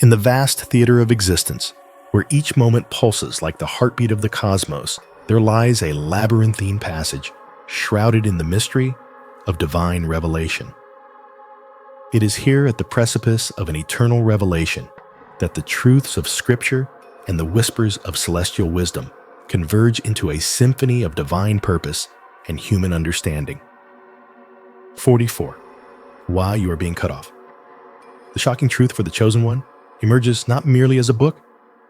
In the vast theater of existence, where each moment pulses like the heartbeat of the cosmos, there lies a labyrinthine passage, shrouded in the mystery of divine revelation. It is here at the precipice of an eternal revelation that the truths of Scripture and the whispers of celestial wisdom converge into a symphony of divine purpose and human understanding. 44. Why you are being cut off. The shocking truth for the chosen one emerges not merely as a book,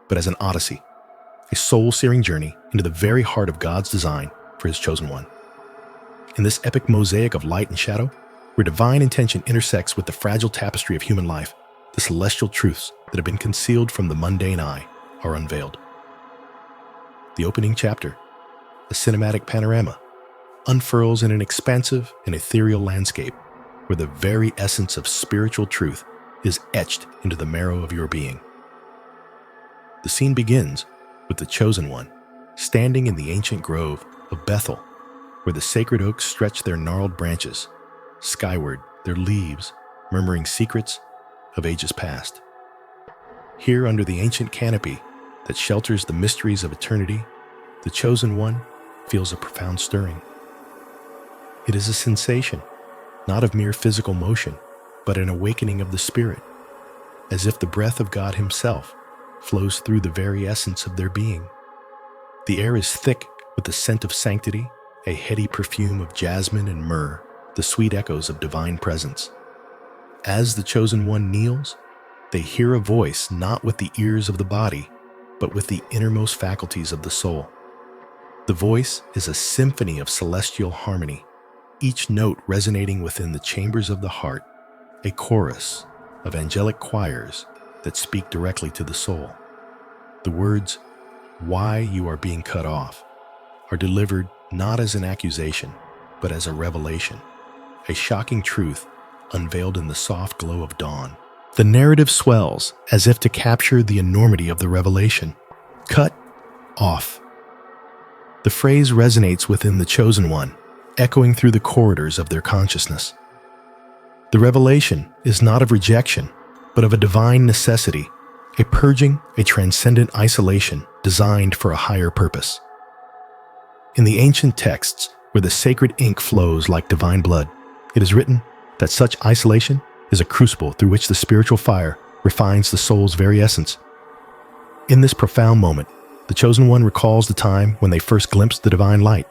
but as an odyssey, a soul-searing journey into the very heart of God's design for His chosen one. In this epic mosaic of light and shadow, where divine intention intersects with the fragile tapestry of human life, the celestial truths that have been concealed from the mundane eye are unveiled. The opening chapter, a cinematic panorama, unfurls in an expansive and ethereal landscape where the very essence of spiritual truth is etched into the marrow of your being. The scene begins with the chosen one standing in the ancient grove of Bethel, where the sacred oaks stretch their gnarled branches skyward, their leaves murmuring secrets of ages past. Here, under the ancient canopy that shelters the mysteries of eternity, the chosen one feels a profound stirring. It is a sensation, not of mere physical motion, but an awakening of the spirit, as if the breath of God Himself flows through the very essence of their being. The air is thick with the scent of sanctity, a heady perfume of jasmine and myrrh, the sweet echoes of divine presence. As the chosen one kneels, they hear a voice not with the ears of the body, but with the innermost faculties of the soul. The voice is a symphony of celestial harmony, each note resonating within the chambers of the heart, a chorus of angelic choirs that speak directly to the soul. The words, "Why you are being cut off," are delivered not as an accusation, but as a revelation, a shocking truth unveiled in the soft glow of dawn. The narrative swells as if to capture the enormity of the revelation. Cut off. The phrase resonates within the chosen one, echoing through the corridors of their consciousness. The revelation is not of rejection, but of a divine necessity, a purging, a transcendent isolation designed for a higher purpose. In the ancient texts, where the sacred ink flows like divine blood, it is written that such isolation is a crucible through which the spiritual fire refines the soul's very essence. In this profound moment, the chosen one recalls the time when they first glimpsed the divine light.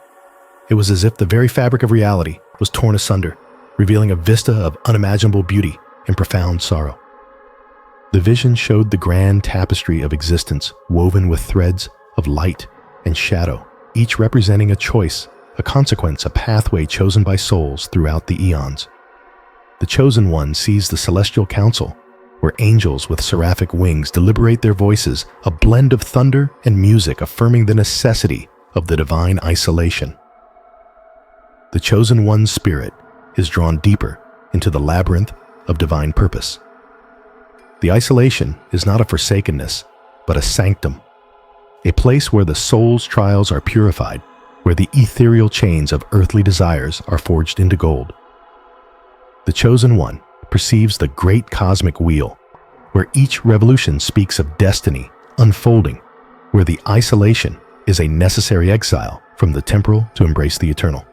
It was as if the very fabric of reality was torn asunder, revealing a vista of unimaginable beauty and profound sorrow. The vision showed the grand tapestry of existence woven with threads of light and shadow, each representing a choice, a consequence, a pathway chosen by souls throughout the eons. The chosen one sees the celestial council, where angels with seraphic wings deliberate their voices, a blend of thunder and music affirming the necessity of the divine isolation. The chosen one's spirit is drawn deeper into the labyrinth of divine purpose. The isolation is not a forsakenness, but a sanctum, a place where the soul's trials are purified, where the ethereal chains of earthly desires are forged into gold. The chosen one perceives the great cosmic wheel, where each revolution speaks of destiny unfolding, where the isolation is a necessary exile from the temporal to embrace the eternal.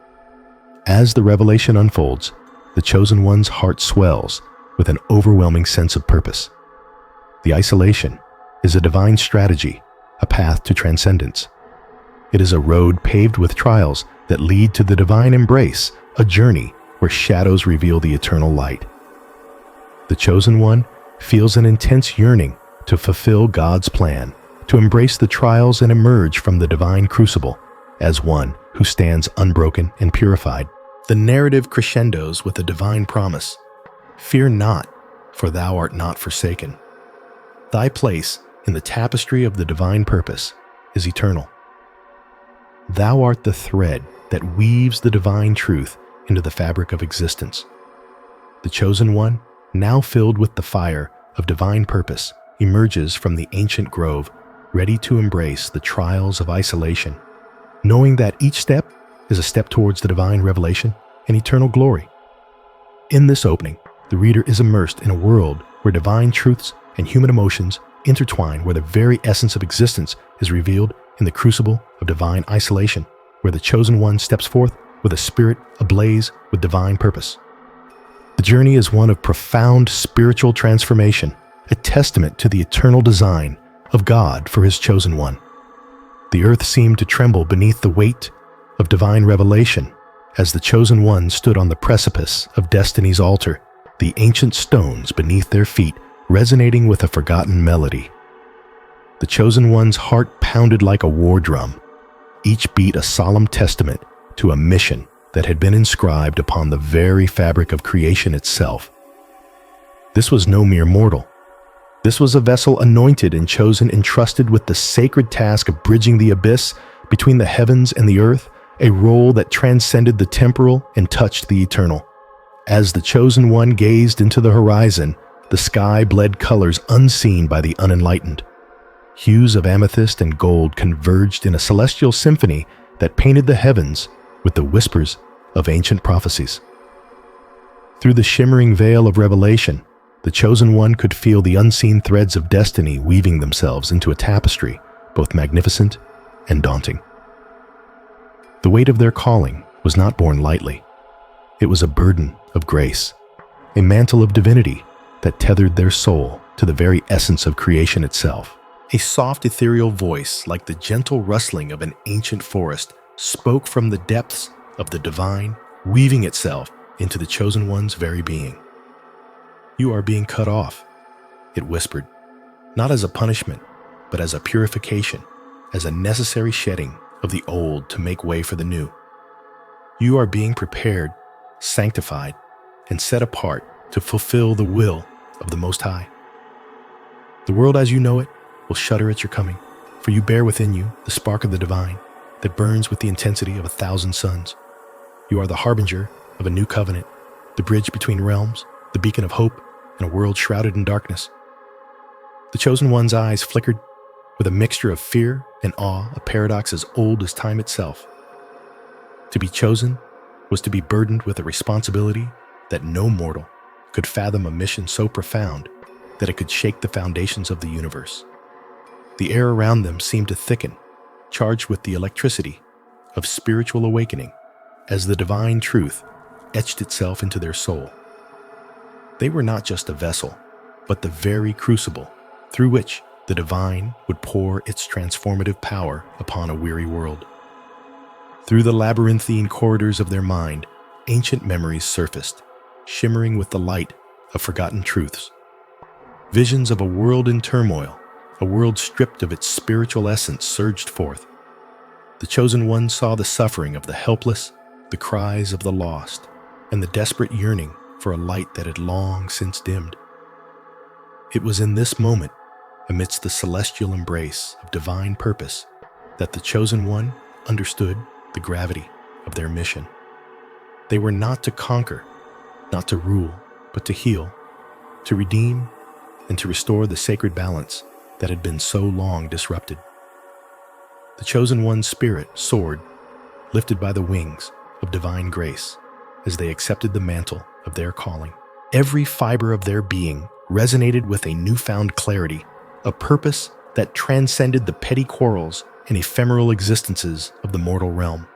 As the revelation unfolds, the chosen one's heart swells with an overwhelming sense of purpose. The isolation is a divine strategy, a path to transcendence. It is a road paved with trials that lead to the divine embrace, a journey where shadows reveal the eternal light. The chosen one feels an intense yearning to fulfill God's plan, to embrace the trials and emerge from the divine crucible as one who stands unbroken and purified. The narrative crescendos with a divine promise. Fear not, for thou art not forsaken. Thy place in the tapestry of the divine purpose is eternal. Thou art the thread that weaves the divine truth into the fabric of existence. The chosen one, now filled with the fire of divine purpose, emerges from the ancient grove, ready to embrace the trials of isolation, knowing that each step is a step towards the divine revelation and eternal glory. In this opening, the reader is immersed in a world where divine truths and human emotions intertwine, where the very essence of existence is revealed in the crucible of divine isolation, where the chosen one steps forth with a spirit ablaze with divine purpose. The journey is one of profound spiritual transformation, a testament to the eternal design of God for his chosen one. The earth seemed to tremble beneath the weight of divine revelation as the chosen one stood on the precipice of destiny's altar, the ancient stones beneath their feet resonating with a forgotten melody. The chosen one's heart pounded like a war drum, each beat a solemn testament to a mission that had been inscribed upon the very fabric of creation itself. This was no mere mortal. This was a vessel anointed and chosen, entrusted with the sacred task of bridging the abyss between the heavens and the earth, a role that transcended the temporal and touched the eternal. As the chosen one gazed into the horizon, the sky bled colors unseen by the unenlightened. Hues of amethyst and gold converged in a celestial symphony that painted the heavens with the whispers of ancient prophecies. Through the shimmering veil of revelation, the chosen one could feel the unseen threads of destiny weaving themselves into a tapestry, both magnificent and daunting. The weight of their calling was not borne lightly. It was a burden of grace, a mantle of divinity that tethered their soul to the very essence of creation itself. A soft, ethereal voice, like the gentle rustling of an ancient forest, spoke from the depths of the divine, weaving itself into the chosen one's very being. "You are being cut off," it whispered, "not as a punishment, but as a purification, as a necessary shedding of the old to make way for the new. You are being prepared, sanctified, and set apart to fulfill the will of the Most High. The world as you know it will shudder at your coming, for you bear within you the spark of the divine that burns with the intensity of 1,000 suns. You are the harbinger of a new covenant, the bridge between realms, the beacon of hope in a world shrouded in darkness." The chosen one's eyes flickered with a mixture of fear and awe, a paradox as old as time itself. To be chosen was to be burdened with a responsibility that no mortal could fathom, a mission so profound that it could shake the foundations of the universe. The air around them seemed to thicken, charged with the electricity of spiritual awakening, as the divine truth etched itself into their soul. They were not just a vessel, but the very crucible through which the divine would pour its transformative power upon a weary world. Through the labyrinthine corridors of their mind, ancient memories surfaced, shimmering with the light of forgotten truths. Visions of a world in turmoil, a world stripped of its spiritual essence, surged forth. The chosen one saw the suffering of the helpless, the cries of the lost, and the desperate yearning for a light that had long since dimmed. It was in this moment, amidst the celestial embrace of divine purpose, that the chosen one understood the gravity of their mission. They were not to conquer, not to rule, but to heal, to redeem, and to restore the sacred balance that had been so long disrupted. The chosen one's spirit soared, lifted by the wings of divine grace, as they accepted the mantle of their calling. Every fiber of their being resonated with a newfound clarity, a purpose that transcended the petty quarrels and ephemeral existences of the mortal realm.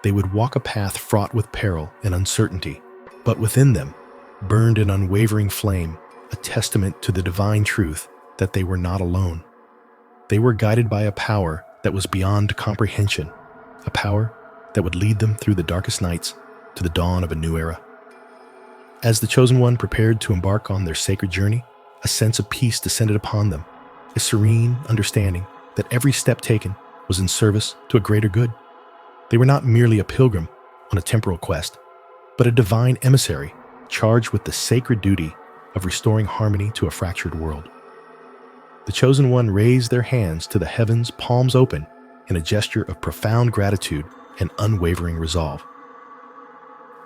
They would walk a path fraught with peril and uncertainty, but within them burned an unwavering flame, a testament to the divine truth that they were not alone. They were guided by a power that was beyond comprehension, a power that would lead them through the darkest nights to the dawn of a new era. As the chosen one prepared to embark on their sacred journey, a sense of peace descended upon them, a serene understanding that every step taken was in service to a greater good. They were not merely a pilgrim on a temporal quest, but a divine emissary charged with the sacred duty of restoring harmony to a fractured world. The chosen one raised their hands to the heavens, palms open, in a gesture of profound gratitude and unwavering resolve.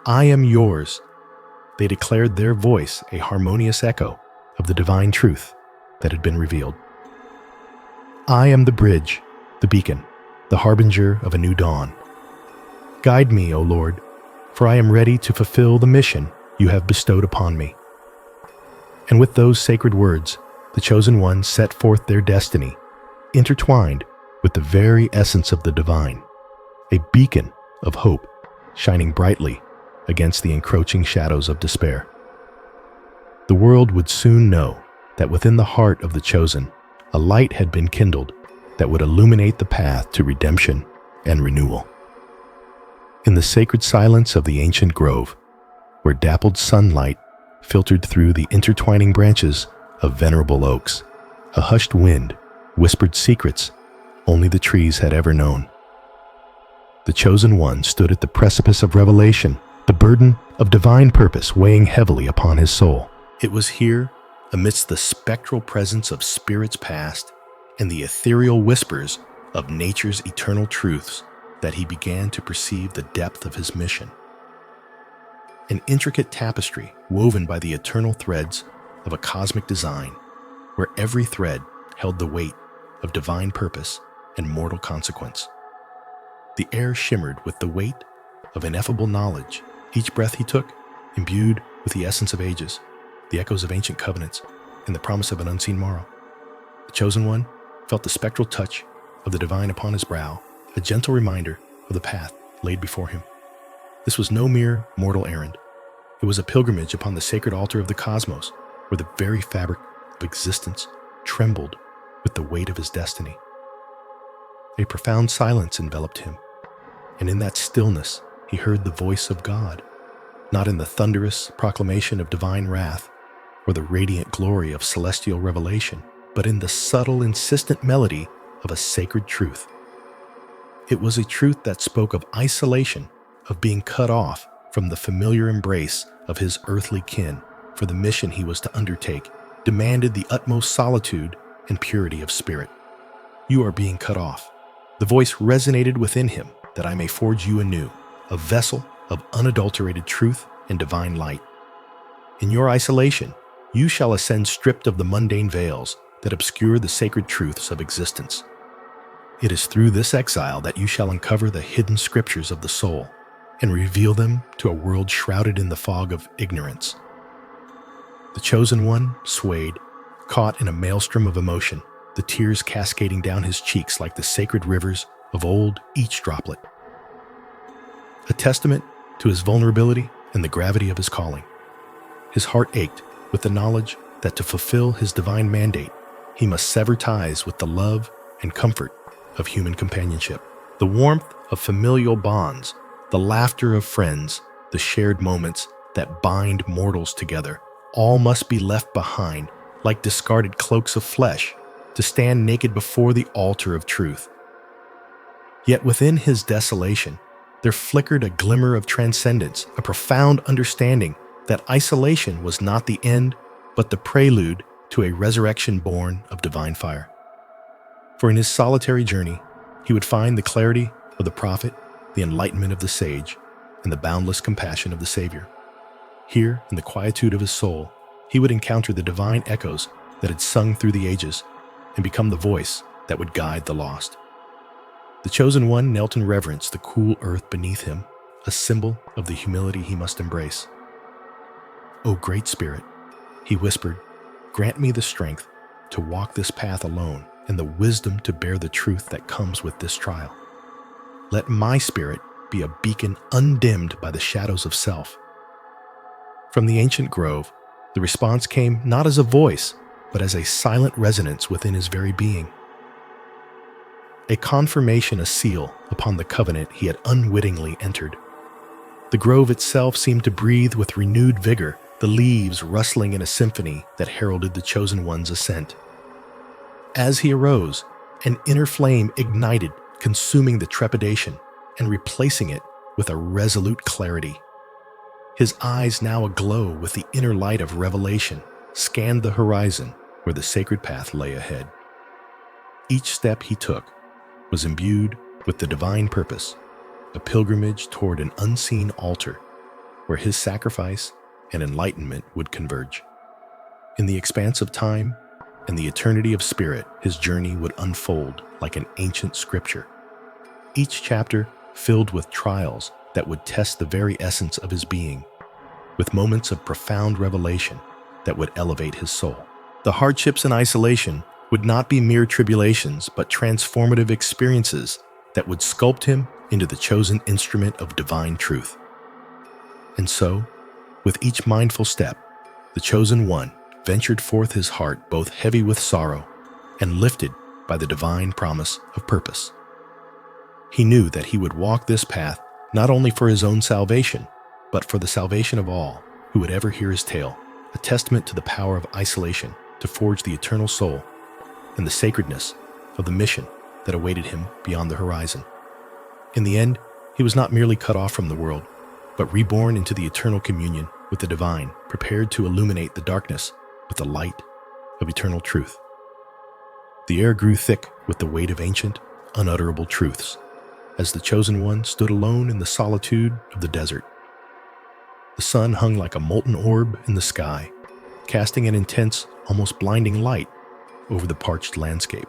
"I am yours," they declared, their voice a harmonious echo of the divine truth that had been revealed. "I am the bridge, the beacon, the harbinger of a new dawn. Guide me, O Lord, for I am ready to fulfill the mission you have bestowed upon me." And with those sacred words, the chosen ones set forth their destiny, intertwined with the very essence of the divine, a beacon of hope shining brightly against the encroaching shadows of despair. The world would soon know that within the heart of the chosen, a light had been kindled that would illuminate the path to redemption and renewal. In the sacred silence of the ancient grove, where dappled sunlight filtered through the intertwining branches of venerable oaks, a hushed wind whispered secrets only the trees had ever known. The chosen one stood at the precipice of revelation, the burden of divine purpose weighing heavily upon his soul. It was here, amidst the spectral presence of spirits past and the ethereal whispers of nature's eternal truths, that he began to perceive the depth of his mission. An intricate tapestry woven by the eternal threads of a cosmic design, where every thread held the weight of divine purpose and mortal consequence. The air shimmered with the weight of ineffable knowledge, each breath he took imbued with the essence of ages, the echoes of ancient covenants, and the promise of an unseen morrow. The chosen one felt the spectral touch of the divine upon his brow, a gentle reminder of the path laid before him. This was no mere mortal errand. It was a pilgrimage upon the sacred altar of the cosmos, where the very fabric of existence trembled with the weight of his destiny. A profound silence enveloped him, and in that stillness he heard the voice of God, not in the thunderous proclamation of divine wrath or the radiant glory of celestial revelation, but in the subtle, insistent melody of a sacred truth. It was a truth that spoke of isolation, of being cut off from the familiar embrace of his earthly kin, for the mission he was to undertake demanded the utmost solitude and purity of spirit. You are being cut off. The voice resonated within him, that I may forge you anew, a vessel of unadulterated truth and divine light. In your isolation, you shall ascend stripped of the mundane veils that obscure the sacred truths of existence. It is through this exile that you shall uncover the hidden scriptures of the soul and reveal them to a world shrouded in the fog of ignorance. The chosen one swayed, caught in a maelstrom of emotion, the tears cascading down his cheeks like the sacred rivers of old, each droplet. A testament to his vulnerability and the gravity of his calling. His heart ached with the knowledge that to fulfill his divine mandate, he must sever ties with the love and comfort of human companionship, the warmth of familial bonds, the laughter of friends, the shared moments that bind mortals together. All must be left behind like discarded cloaks of flesh to stand naked before the altar of truth. Yet within his desolation, there flickered a glimmer of transcendence, a profound understanding that isolation was not the end, but the prelude to a resurrection born of divine fire. For in his solitary journey, he would find the clarity of the prophet, the enlightenment of the sage, and the boundless compassion of the Savior. Here, in the quietude of his soul, he would encounter the divine echoes that had sung through the ages and become the voice that would guide the lost. The chosen one knelt in reverence the cool earth beneath him, a symbol of the humility he must embrace. "O Great Spirit," he whispered, "grant me the strength to walk this path alone and the wisdom to bear the truth that comes with this trial. Let my spirit be a beacon undimmed by the shadows of self." From the ancient grove, the response came not as a voice, but as a silent resonance within his very being. A confirmation, a seal upon the covenant he had unwittingly entered. The grove itself seemed to breathe with renewed vigor, the leaves rustling in a symphony that heralded the chosen one's ascent. As he arose, an inner flame ignited, consuming the trepidation and replacing it with a resolute clarity. His eyes, now aglow with the inner light of revelation, scanned the horizon where the sacred path lay ahead. Each step he took was imbued with the divine purpose, a pilgrimage toward an unseen altar where his sacrifice and enlightenment would converge. In the expanse of time and the eternity of spirit, his journey would unfold like an ancient scripture, each chapter filled with trials that would test the very essence of his being, with moments of profound revelation that would elevate his soul. The hardships and isolation would not be mere tribulations, but transformative experiences that would sculpt him into the chosen instrument of divine truth. And so, with each mindful step, the chosen one ventured forth, his heart both heavy with sorrow and lifted by the divine promise of purpose. He knew that he would walk this path not only for his own salvation, but for the salvation of all who would ever hear his tale, a testament to the power of isolation to forge the eternal soul and the sacredness of the mission that awaited him beyond the horizon. In the end, he was not merely cut off from the world, but reborn into the eternal communion with the divine, prepared to illuminate the darkness with the light of eternal truth. The air grew thick with the weight of ancient, unutterable truths, as the chosen one stood alone in the solitude of the desert. The sun hung like a molten orb in the sky, casting an intense, almost blinding light over the parched landscape.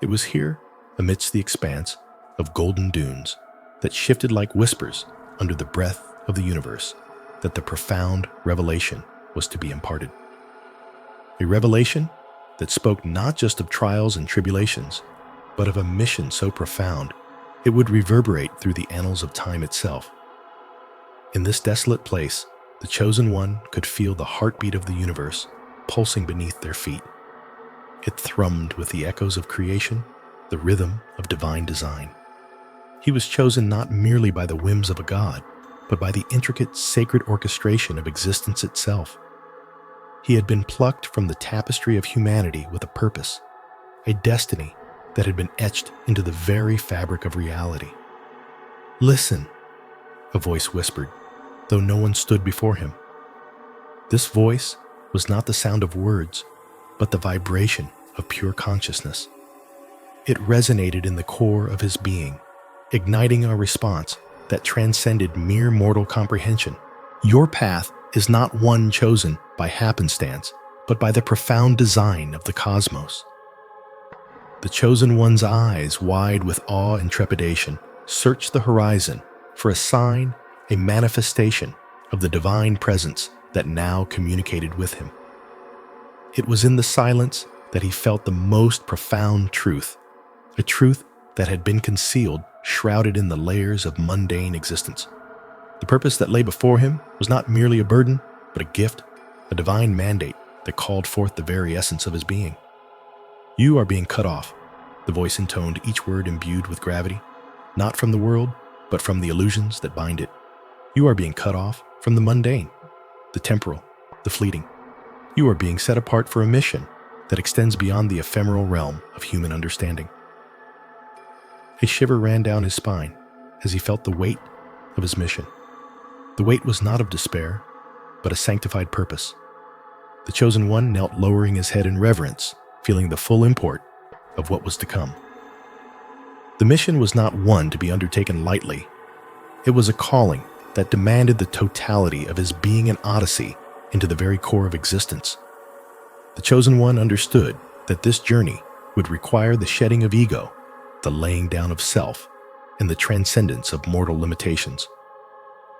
It was here, amidst the expanse of golden dunes that shifted like whispers under the breath of the universe, that the profound revelation was to be imparted. A revelation that spoke not just of trials and tribulations, but of a mission so profound it would reverberate through the annals of time itself. In this desolate place, the chosen one could feel the heartbeat of the universe pulsing beneath their feet. It thrummed with the echoes of creation, the rhythm of divine design. He was chosen not merely by the whims of a god, but by the intricate sacred orchestration of existence itself. He had been plucked from the tapestry of humanity with a purpose, a destiny that had been etched into the very fabric of reality. "Listen," a voice whispered, though no one stood before him. This voice was not the sound of words, but the vibration of pure consciousness. It resonated in the core of his being, igniting a response that transcended mere mortal comprehension. Your path is not one chosen by happenstance, but by the profound design of the cosmos. The chosen one's eyes, wide with awe and trepidation, searched the horizon for a sign, a manifestation of the divine presence that now communicated with him. It was in the silence that he felt the most profound truth, a truth that had been concealed, shrouded in the layers of mundane existence. The purpose that lay before him was not merely a burden, but a gift, a divine mandate that called forth the very essence of his being. "You are being cut off," the voice intoned, each word imbued with gravity, "not from the world, but from the illusions that bind it. You are being cut off from the mundane, the temporal, the fleeting. You are being set apart for a mission that extends beyond the ephemeral realm of human understanding." A shiver ran down his spine as he felt the weight of his mission. The weight was not of despair, but a sanctified purpose. The chosen one knelt, lowering his head in reverence, feeling the full import of what was to come. The mission was not one to be undertaken lightly. It was a calling that demanded the totality of his being, an odyssey into the very core of existence. The chosen one understood that this journey would require the shedding of ego, the laying down of self, and the transcendence of mortal limitations.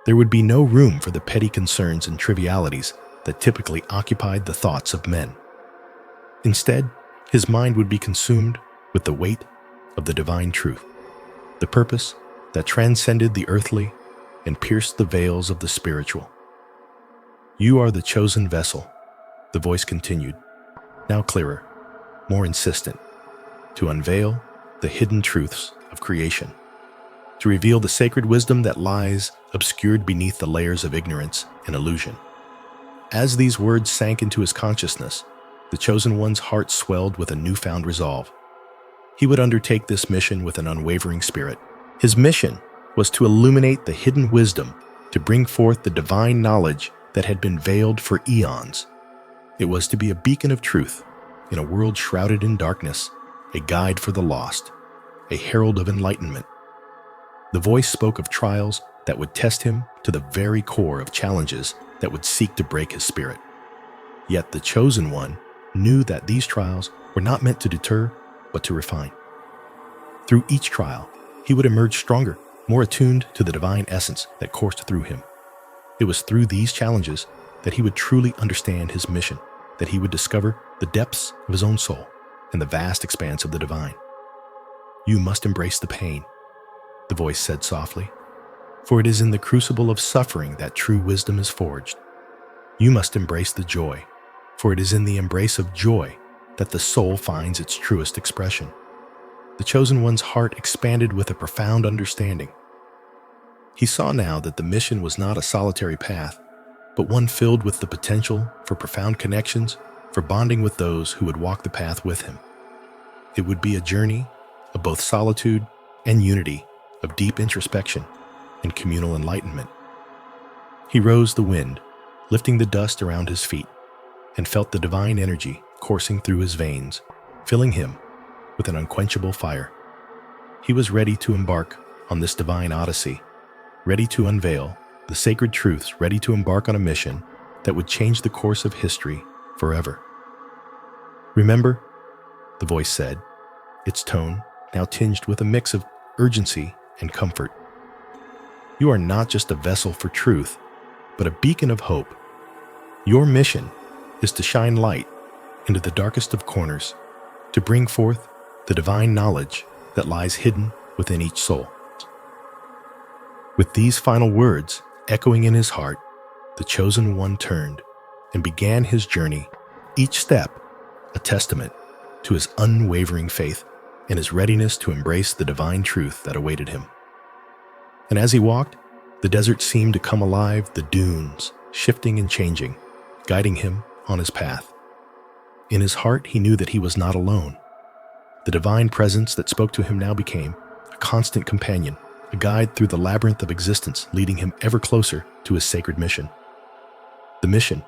There would be no room for the petty concerns and trivialities that typically occupied the thoughts of men. Instead, his mind would be consumed with the weight of the divine truth, the purpose that transcended the earthly and pierced the veils of the spiritual. "You are the chosen vessel," the voice continued, now clearer, more insistent, "to unveil the hidden truths of creation, to reveal the sacred wisdom that lies obscured beneath the layers of ignorance and illusion." As these words sank into his consciousness, the chosen one's heart swelled with a newfound resolve. He would undertake this mission with an unwavering spirit. His mission was to illuminate the hidden wisdom, to bring forth the divine knowledge that had been veiled for eons. It was to be a beacon of truth in a world shrouded in darkness, a guide for the lost, a herald of enlightenment. The voice spoke of trials that would test him to the very core, of challenges that would seek to break his spirit. Yet the chosen one knew that these trials were not meant to deter, but to refine. Through each trial, he would emerge stronger, more attuned to the divine essence that coursed through him. It was through these challenges that he would truly understand his mission, that he would discover the depths of his own soul and the vast expanse of the divine. "You must embrace the pain," the voice said softly, "for it is in the crucible of suffering that true wisdom is forged. You must embrace the joy, for it is in the embrace of joy that the soul finds its truest expression." The chosen one's heart expanded with a profound understanding. He saw now that the mission was not a solitary path, but one filled with the potential for profound connections, for bonding with those who would walk the path with him. It would be a journey of both solitude and unity, of deep introspection and communal enlightenment. He rose the wind, lifting the dust around his feet, and felt the divine energy coursing through his veins, filling him with an unquenchable fire. He was ready to embark on this divine odyssey, ready to unveil the sacred truths, ready to embark on a mission that would change the course of history forever. "Remember," the voice said, its tone now tinged with a mix of urgency and comfort. "You are not just a vessel for truth, but a beacon of hope. Your mission is to shine light into the darkest of corners, to bring forth the divine knowledge that lies hidden within each soul." With these final words echoing in his heart, the chosen one turned and began his journey, each step a testament to his unwavering faith and his readiness to embrace the divine truth that awaited him. And as he walked, the desert seemed to come alive, the dunes shifting and changing, guiding him on his path. In his heart, he knew that he was not alone. The divine presence that spoke to him now became a constant companion, a guide through the labyrinth of existence, leading him ever closer to his sacred mission. The mission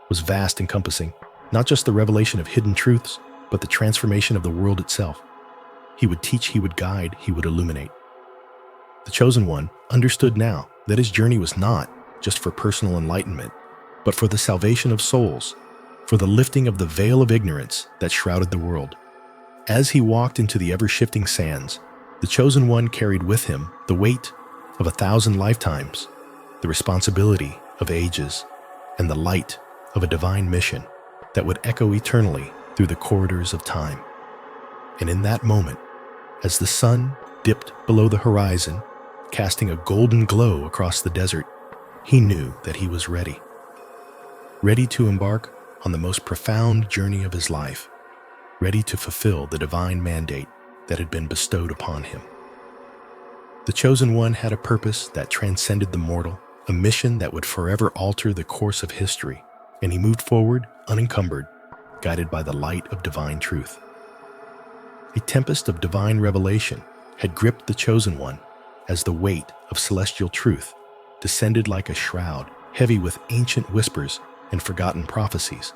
was vast, encompassing not just the revelation of hidden truths, but the transformation of the world itself. He would teach, he would guide, he would illuminate. The chosen one understood now that his journey was not just for personal enlightenment, but for the salvation of souls, for the lifting of the veil of ignorance that shrouded the world. As he walked into the ever-shifting sands, the chosen one carried with him the weight of 1,000 lifetimes, the responsibility of ages, and the light of a divine mission that would echo eternally through the corridors of time. And in that moment, as the sun dipped below the horizon, casting a golden glow across the desert, he knew that he was ready. Ready to embark on the most profound journey of his life, ready to fulfill the divine mandate that had been bestowed upon him. The chosen one had a purpose that transcended the mortal, a mission that would forever alter the course of history, and he moved forward unencumbered, guided by the light of divine truth. A tempest of divine revelation had gripped the chosen one as the weight of celestial truth descended like a shroud, heavy with ancient whispers and forgotten prophecies.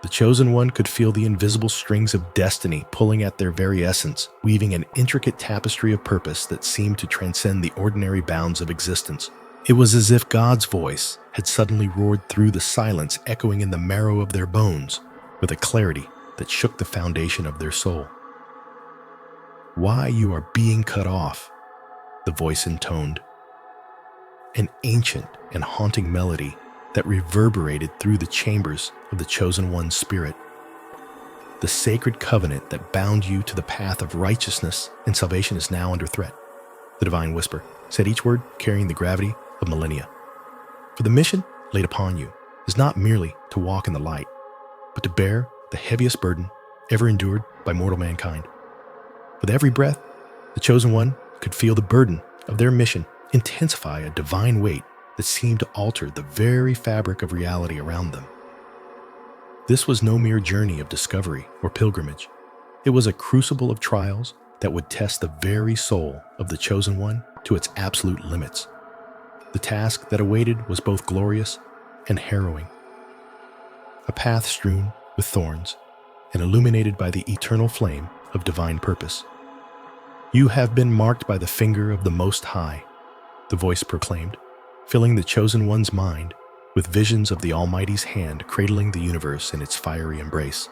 The chosen one could feel the invisible strings of destiny pulling at their very essence, weaving an intricate tapestry of purpose that seemed to transcend the ordinary bounds of existence. It was as if God's voice had suddenly roared through the silence, echoing in the marrow of their bones with a clarity that shook the foundation of their soul. "Why you are being cut off," the voice intoned, an ancient and haunting melody that reverberated through the chambers of the chosen one's spirit. "The sacred covenant that bound you to the path of righteousness and salvation is now under threat," the divine whisper said, each word carrying the gravity of millennia. "For the mission laid upon you is not merely to walk in the light, but to bear the heaviest burden ever endured by mortal mankind." With every breath, the chosen one could feel the burden of their mission intensify, a divine weight that seemed to alter the very fabric of reality around them. This was no mere journey of discovery or pilgrimage. It was a crucible of trials that would test the very soul of the chosen one to its absolute limits. The task that awaited was both glorious and harrowing. A path strewn with thorns and illuminated by the eternal flame of divine purpose. "You have been marked by the finger of the Most High," the voice proclaimed, filling the chosen one's mind with visions of the Almighty's hand cradling the universe in its fiery embrace.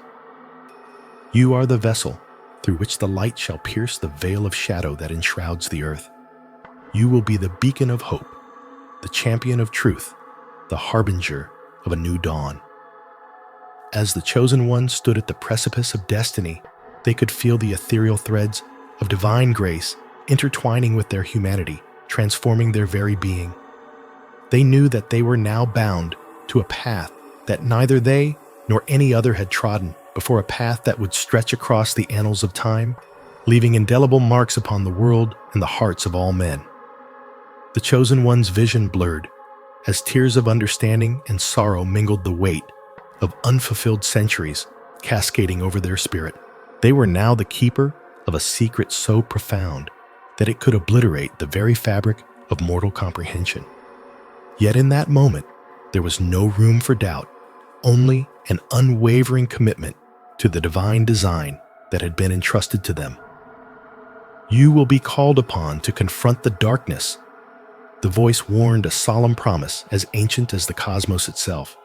"You are the vessel through which the light shall pierce the veil of shadow that enshrouds the earth. You will be the beacon of hope, the champion of truth, the harbinger of a new dawn." As the chosen ones stood at the precipice of destiny, they could feel the ethereal threads of divine grace intertwining with their humanity, transforming their very being. They knew that they were now bound to a path that neither they nor any other had trodden before, a path that would stretch across the annals of time, leaving indelible marks upon the world and the hearts of all men. The chosen one's vision blurred as tears of understanding and sorrow mingled the weight of unfulfilled centuries cascading over their spirit. They were now the keeper of a secret so profound that it could obliterate the very fabric of mortal comprehension. Yet in that moment, there was no room for doubt, only an unwavering commitment to the divine design that had been entrusted to them. "You will be called upon to confront the darkness." The voice warned a solemn promise as ancient as the cosmos itself.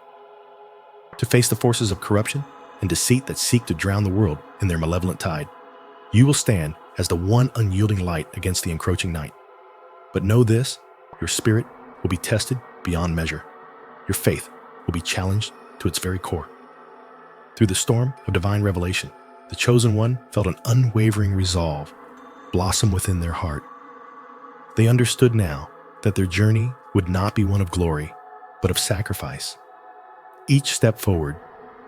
"To face the forces of corruption and deceit that seek to drown the world in their malevolent tide. You will stand as the one unyielding light against the encroaching night. But know this, your spirit will be tested beyond measure. Your faith will be challenged to its very core." Through the storm of divine revelation, the chosen one felt an unwavering resolve blossom within their heart. They understood now that their journey would not be one of glory, but of sacrifice. Each step forward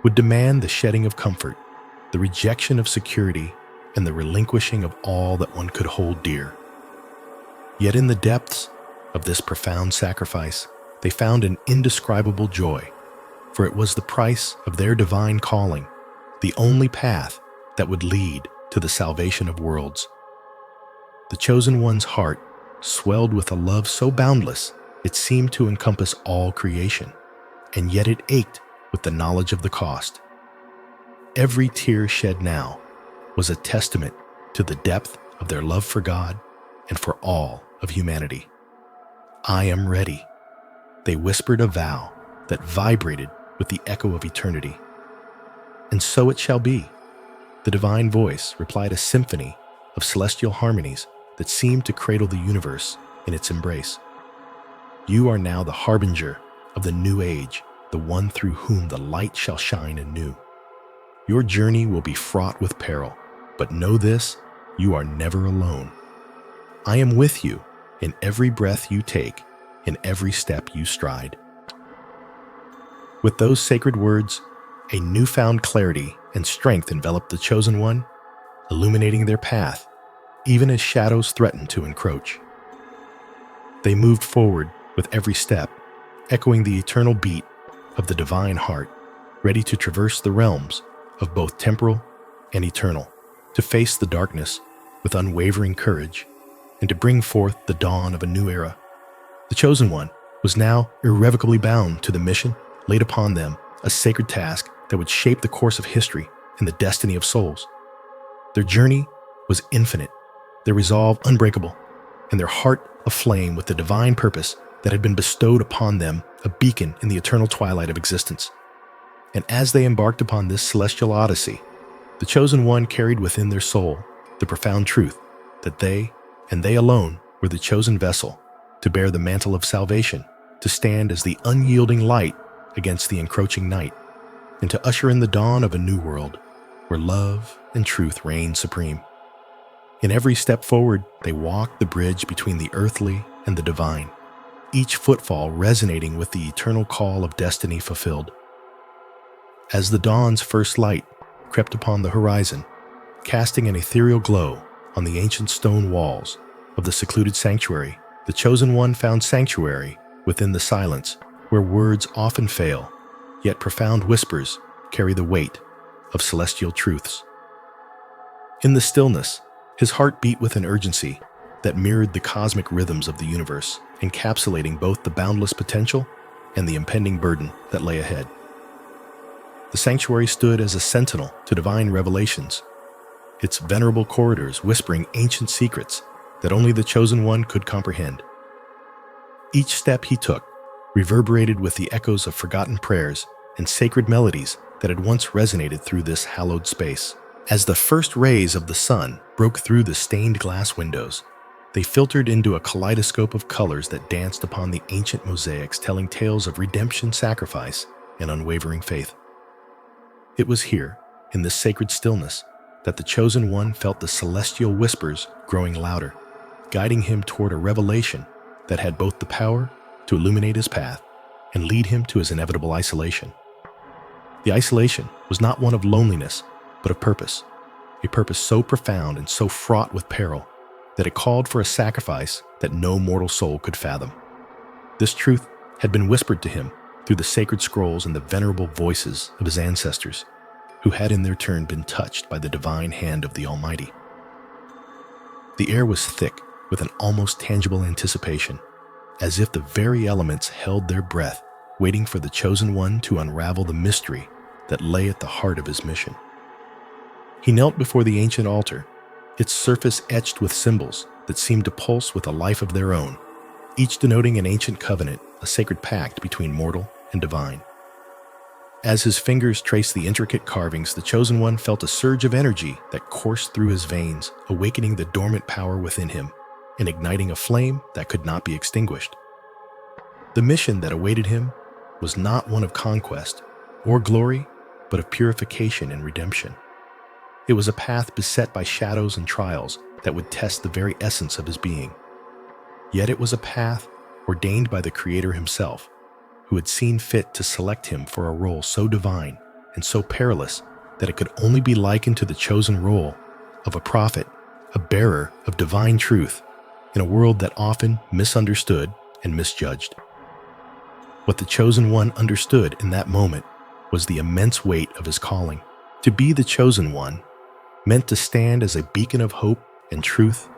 would demand the shedding of comfort, the rejection of security, and the relinquishing of all that one could hold dear. Yet in the depths of this profound sacrifice, they found an indescribable joy, for it was the price of their divine calling, the only path that would lead to the salvation of worlds. The chosen one's heart swelled with a love so boundless it seemed to encompass all creation, and yet it ached with the knowledge of the cost. Every tear shed now was a testament to the depth of their love for God and for all of humanity. "I am ready." They whispered a vow that vibrated with the echo of eternity. "And so it shall be." The divine voice replied, a symphony of celestial harmonies that seemed to cradle the universe in its embrace. "You are now the harbinger of the new age, the one through whom the light shall shine anew. Your journey will be fraught with peril, but know this, you are never alone. I am with you in every breath you take, in every step you stride." With those sacred words, a newfound clarity and strength enveloped the chosen one, illuminating their path, even as shadows threatened to encroach. They moved forward with every step, echoing the eternal beat of the divine heart, ready to traverse the realms of both temporal and eternal, to face the darkness with unwavering courage, and to bring forth the dawn of a new era. The chosen one was now irrevocably bound to the mission laid upon them, a sacred task that would shape the course of history and the destiny of souls. Their journey was infinite, their resolve unbreakable, and their heart aflame with the divine purpose that had been bestowed upon them, a beacon in the eternal twilight of existence. And as they embarked upon this celestial odyssey, the chosen one carried within their soul the profound truth that they, and they alone, were the chosen vessel to bear the mantle of salvation, to stand as the unyielding light against the encroaching night, and to usher in the dawn of a new world where love and truth reign supreme. In every step forward, they walked the bridge between the earthly and the divine, each footfall resonating with the eternal call of destiny fulfilled. As the dawn's first light crept upon the horizon, casting an ethereal glow on the ancient stone walls of the secluded sanctuary, the chosen one found sanctuary within the silence where words often fail, yet profound whispers carry the weight of celestial truths. In the stillness, his heart beat with an urgency that mirrored the cosmic rhythms of the universe, encapsulating both the boundless potential and the impending burden that lay ahead. The sanctuary stood as a sentinel to divine revelations, its venerable corridors whispering ancient secrets that only the chosen one could comprehend. Each step he took reverberated with the echoes of forgotten prayers and sacred melodies that had once resonated through this hallowed space. As the first rays of the sun broke through the stained glass windows, they filtered into a kaleidoscope of colors that danced upon the ancient mosaics, telling tales of redemption, sacrifice, and unwavering faith. It was here, in this sacred stillness, that the Chosen One felt the celestial whispers growing louder, guiding him toward a revelation that had both the power to illuminate his path and lead him to his inevitable isolation. The isolation was not one of loneliness, but of purpose, a purpose so profound and so fraught with peril that it called for a sacrifice that no mortal soul could fathom. This truth had been whispered to him through the sacred scrolls and the venerable voices of his ancestors, who had in their turn been touched by the divine hand of the Almighty. The air was thick with an almost tangible anticipation, as if the very elements held their breath, waiting for the Chosen One to unravel the mystery that lay at the heart of his mission. He knelt before the ancient altar, its surface etched with symbols that seemed to pulse with a life of their own, each denoting an ancient covenant, a sacred pact between mortal and divine. As his fingers traced the intricate carvings, the Chosen One felt a surge of energy that coursed through his veins, awakening the dormant power within him and igniting a flame that could not be extinguished. The mission that awaited him was not one of conquest or glory, but of purification and redemption. It was a path beset by shadows and trials that would test the very essence of his being. Yet it was a path ordained by the Creator himself, who had seen fit to select him for a role so divine and so perilous that it could only be likened to the chosen role of a prophet, a bearer of divine truth, in a world that often misunderstood and misjudged. What the Chosen One understood in that moment was the immense weight of his calling. To be the Chosen One meant to stand as a beacon of hope and truth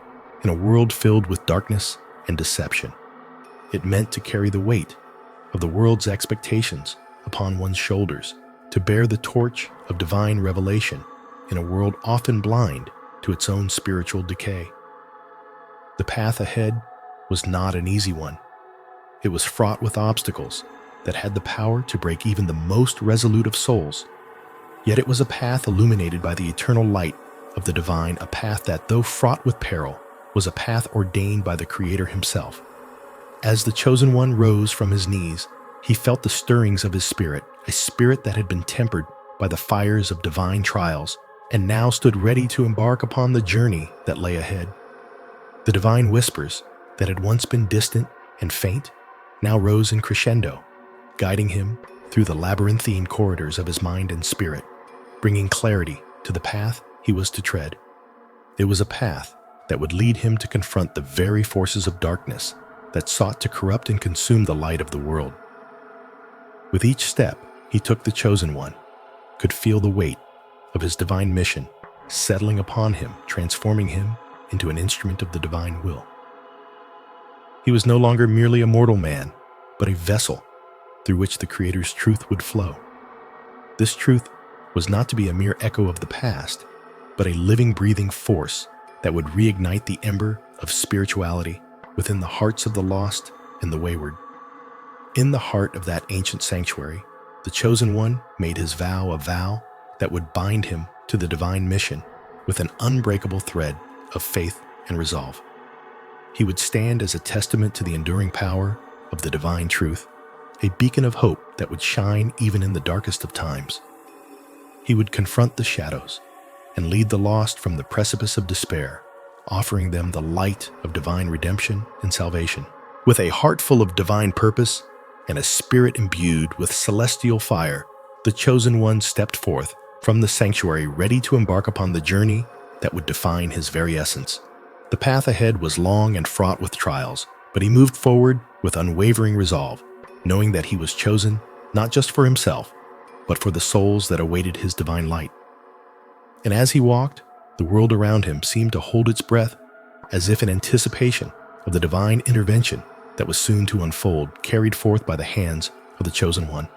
in a world filled with darkness and deception. It meant to carry the weight of the world's expectations upon one's shoulders, to bear the torch of divine revelation in a world often blind to its own spiritual decay. The path ahead was not an easy one. It was fraught with obstacles that had the power to break even the most resolute of souls. Yet it was a path illuminated by the eternal light of the divine, a path that, though fraught with peril, was a path ordained by the Creator himself. As the Chosen One rose from his knees, he felt the stirrings of his spirit, a spirit that had been tempered by the fires of divine trials, and now stood ready to embark upon the journey that lay ahead. The divine whispers that had once been distant and faint now rose in crescendo, guiding him through the labyrinthine corridors of his mind and spirit, bringing clarity to the path he was to tread. It was a path that would lead him to confront the very forces of darkness that sought to corrupt and consume the light of the world. With each step he took, the Chosen One could feel the weight of his divine mission settling upon him, transforming him into an instrument of the divine will. He was no longer merely a mortal man, but a vessel through which the Creator's truth would flow. This truth was not to be a mere echo of the past, but a living, breathing force that would reignite the ember of spirituality within the hearts of the lost and the wayward. In the heart of that ancient sanctuary, the Chosen One made his vow a vow that would bind him to the divine mission with an unbreakable thread of faith and resolve. He would stand as a testament to the enduring power of the divine truth, a beacon of hope that would shine even in the darkest of times. He would confront the shadows and lead the lost from the precipice of despair, offering them the light of divine redemption and salvation. With a heart full of divine purpose and a spirit imbued with celestial fire, the Chosen One stepped forth from the sanctuary, ready to embark upon the journey that would define his very essence. The path ahead was long and fraught with trials, but he moved forward with unwavering resolve, knowing that he was chosen not just for himself, but for the souls that awaited his divine light. And as he walked, the world around him seemed to hold its breath, as if in anticipation of the divine intervention that was soon to unfold, carried forth by the hands of the Chosen One.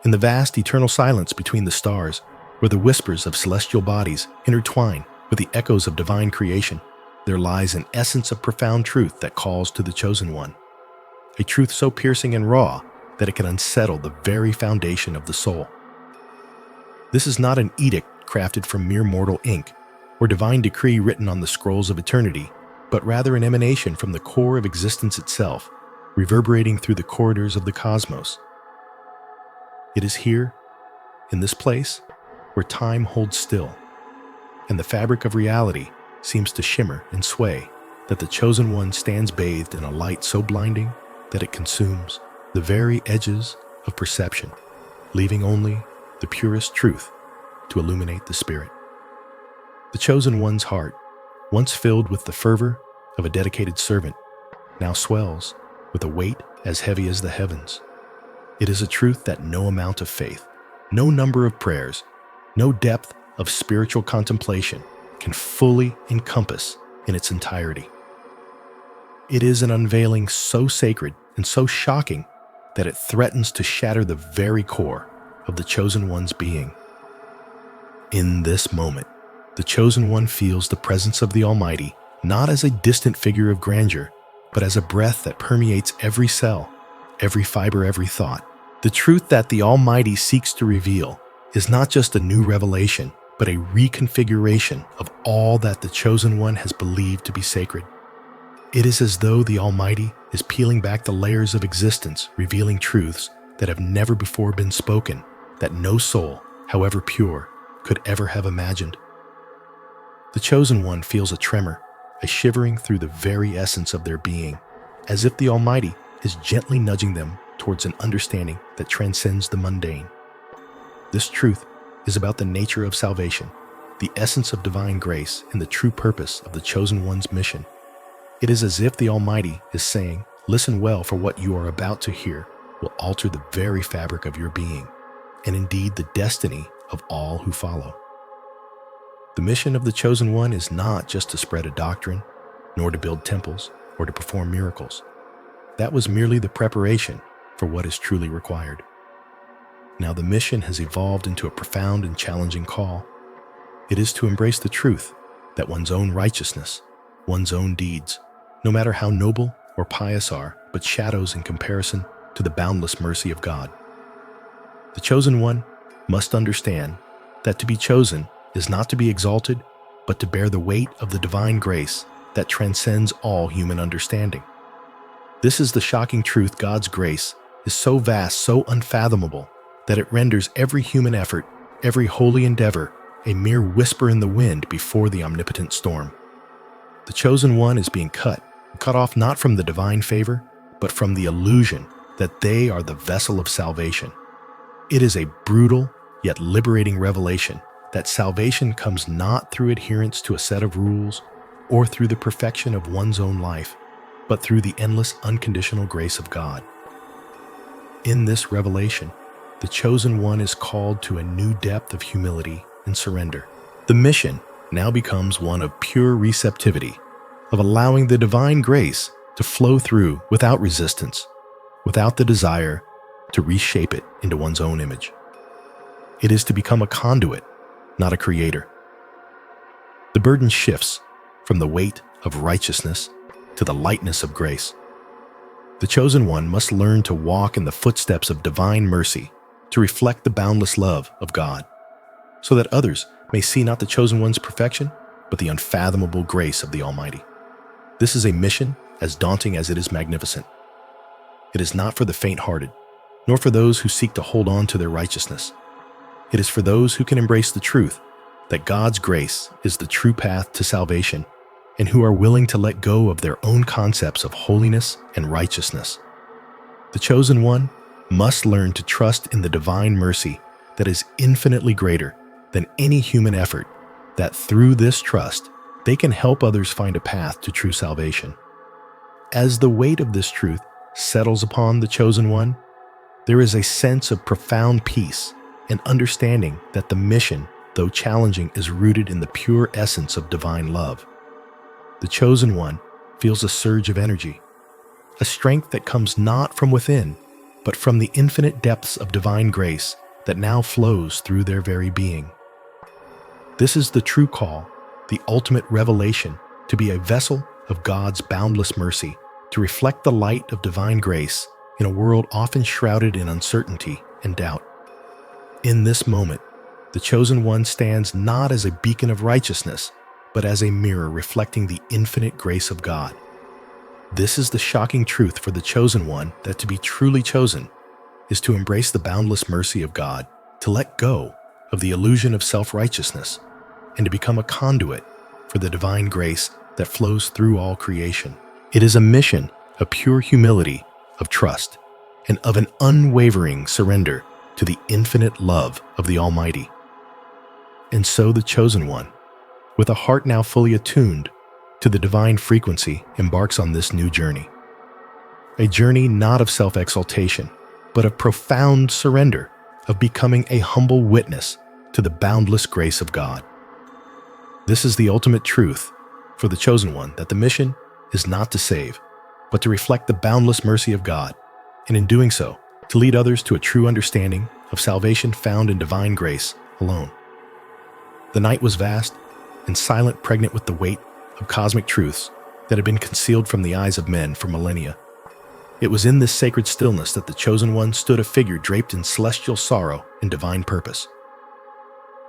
In the vast eternal silence between the stars, where the whispers of celestial bodies intertwine with the echoes of divine creation, there lies an essence of profound truth that calls to the Chosen One, a truth so piercing and raw that it can unsettle the very foundation of the soul. This is not an edict crafted from mere mortal ink or divine decree written on the scrolls of eternity, but rather an emanation from the core of existence itself, reverberating through the corridors of the cosmos. It is here, in this place where time holds still, and the fabric of reality seems to shimmer and sway, that the chosen one stands bathed in a light so blinding that it consumes the very edges of perception, leaving only the purest truth to illuminate the spirit. The chosen one's heart, once filled with the fervor of a dedicated servant, now swells with a weight as heavy as the heavens. It is a truth that no amount of faith, no number of prayers, no depth of spiritual contemplation can fully encompass in its entirety. It is an unveiling so sacred and so shocking that it threatens to shatter the very core of the chosen one's being. In this moment, the chosen one feels the presence of the Almighty not as a distant figure of grandeur, but as a breath that permeates every cell, every fiber, every thought. The truth that the Almighty seeks to reveal is not just a new revelation, but a reconfiguration of all that the chosen one has believed to be sacred. It is as though the Almighty is peeling back the layers of existence, revealing truths that have never before been spoken, that no soul, however pure, could ever have imagined. The chosen one feels a tremor, a shivering through the very essence of their being, as if the Almighty is gently nudging them towards an understanding that transcends the mundane. This truth is about the nature of salvation, the essence of divine grace, and the true purpose of the chosen one's mission. It is as if the Almighty is saying, "Listen well, for what you are about to hear will alter the very fabric of your being, and indeed the destiny of all who follow." The mission of the chosen one is not just to spread a doctrine, nor to build temples, or to perform miracles. That was merely the preparation for what is truly required. Now the mission has evolved into a profound and challenging call. It is to embrace the truth that one's own righteousness, one's own deeds, no matter how noble or pious are, but shadows in comparison to the boundless mercy of God. The chosen one must understand that to be chosen is not to be exalted, but to bear the weight of the divine grace that transcends all human understanding. This is the shocking truth. God's grace is so vast, so unfathomable, that it renders every human effort, every holy endeavor, a mere whisper in the wind before the omnipotent storm. The chosen one is being cut off not from the divine favor, but from the illusion that they are the vessel of salvation. It is a brutal yet liberating revelation that salvation comes not through adherence to a set of rules or through the perfection of one's own life, but through the endless unconditional grace of God. In this revelation, the chosen one is called to a new depth of humility and surrender. The mission now becomes one of pure receptivity, of allowing the divine grace to flow through without resistance, without the desire to reshape it into one's own image. It is to become a conduit, not a creator. The burden shifts from the weight of righteousness to the lightness of grace. The chosen one must learn to walk in the footsteps of divine mercy, to reflect the boundless love of God, so that others may see not the chosen one's perfection, but the unfathomable grace of the Almighty. This is a mission as daunting as it is magnificent. It is not for the faint-hearted, nor for those who seek to hold on to their righteousness. It is for those who can embrace the truth that God's grace is the true path to salvation, and who are willing to let go of their own concepts of holiness and righteousness. The chosen one must learn to trust in the divine mercy that is infinitely greater than any human effort, that through this trust, they can help others find a path to true salvation. As the weight of this truth settles upon the chosen one, there is a sense of profound peace and understanding that the mission, though challenging, is rooted in the pure essence of divine love. The chosen one feels a surge of energy, a strength that comes not from within, but from the infinite depths of divine grace that now flows through their very being. This is the true call, the ultimate revelation, to be a vessel of God's boundless mercy, to reflect the light of divine grace in a world often shrouded in uncertainty and doubt. In this moment, the chosen one stands not as a beacon of righteousness, but as a mirror reflecting the infinite grace of God. This is the shocking truth for the chosen one, that to be truly chosen is to embrace the boundless mercy of God, to let go of the illusion of self-righteousness and to become a conduit for the divine grace that flows through all creation. It is a mission of pure humility, of trust, and of an unwavering surrender to the infinite love of the Almighty. And so the chosen one, with a heart now fully attuned to the divine frequency, embarks on this new journey. A journey not of self-exaltation, but of profound surrender, of becoming a humble witness to the boundless grace of God. This is the ultimate truth for the chosen one, that the mission is not to save, but to reflect the boundless mercy of God, and in doing so, to lead others to a true understanding of salvation found in divine grace alone. The night was vast and silent, pregnant with the weight of cosmic truths that had been concealed from the eyes of men for millennia. It was in this sacred stillness that the chosen one stood, a figure draped in celestial sorrow and divine purpose.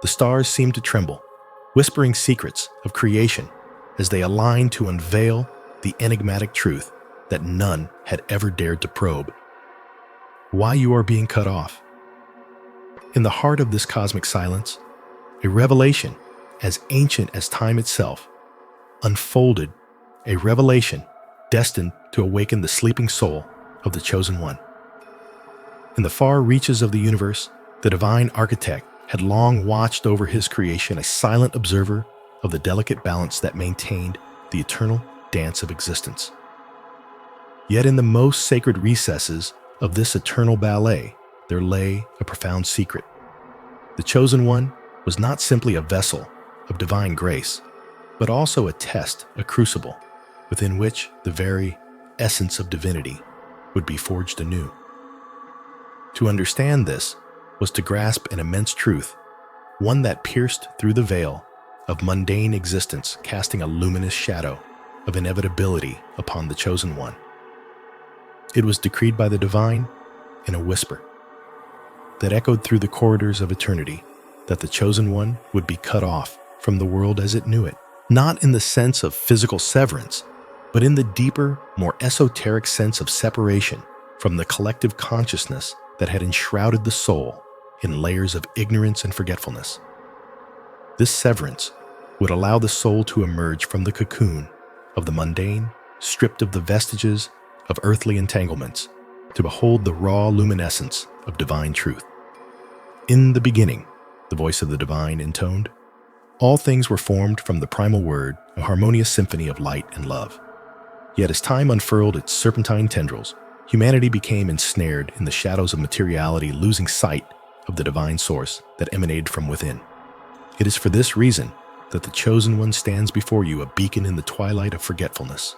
The stars seemed to tremble, whispering secrets of creation as they aligned to unveil the enigmatic truth that none had ever dared to probe. Why you are being cut off. In the heart of this cosmic silence, a revelation as ancient as time itself unfolded, a revelation destined to awaken the sleeping soul of the chosen one. In the far reaches of the universe, the divine architect had long watched over his creation, a silent observer of the delicate balance that maintained the eternal dance of existence. Yet in the most sacred recesses of this eternal ballet, there lay a profound secret. The chosen one was not simply a vessel of divine grace, but also a test, a crucible, within which the very essence of divinity would be forged anew. To understand this was to grasp an immense truth, one that pierced through the veil of mundane existence, casting a luminous shadow of inevitability upon the chosen one. It was decreed by the divine in a whisper that echoed through the corridors of eternity that the chosen one would be cut off from the world as it knew it, not in the sense of physical severance, but in the deeper, more esoteric sense of separation from the collective consciousness that had enshrouded the soul in layers of ignorance and forgetfulness. This severance would allow the soul to emerge from the cocoon of the mundane, stripped of the vestiges of earthly entanglements, to behold the raw luminescence of divine truth. In the beginning, the voice of the divine intoned, all things were formed from the primal word, a harmonious symphony of light and love. Yet as time unfurled its serpentine tendrils, humanity became ensnared in the shadows of materiality, losing sight of the divine source that emanated from within. It is for this reason that the chosen one stands before you, a beacon in the twilight of forgetfulness,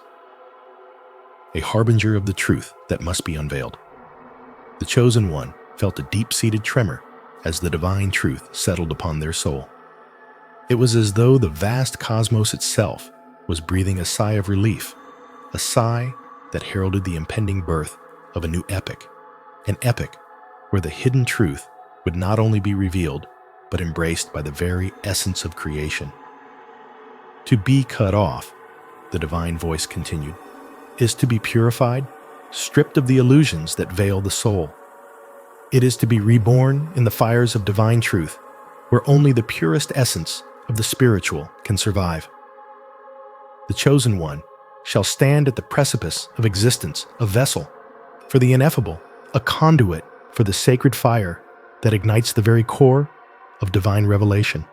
a harbinger of the truth that must be unveiled. The chosen one felt a deep-seated tremor as the divine truth settled upon their soul. It was as though the vast cosmos itself was breathing a sigh of relief, a sigh that heralded the impending birth of a new epic, an epic where the hidden truth would not only be revealed, but embraced by the very essence of creation. To be cut off, the divine voice continued, is to be purified, stripped of the illusions that veil the soul. It is to be reborn in the fires of divine truth, where only the purest essence of the spiritual can survive. The chosen one shall stand at the precipice of existence, a vessel for the ineffable, a conduit for the sacred fire that ignites the very core of divine revelation.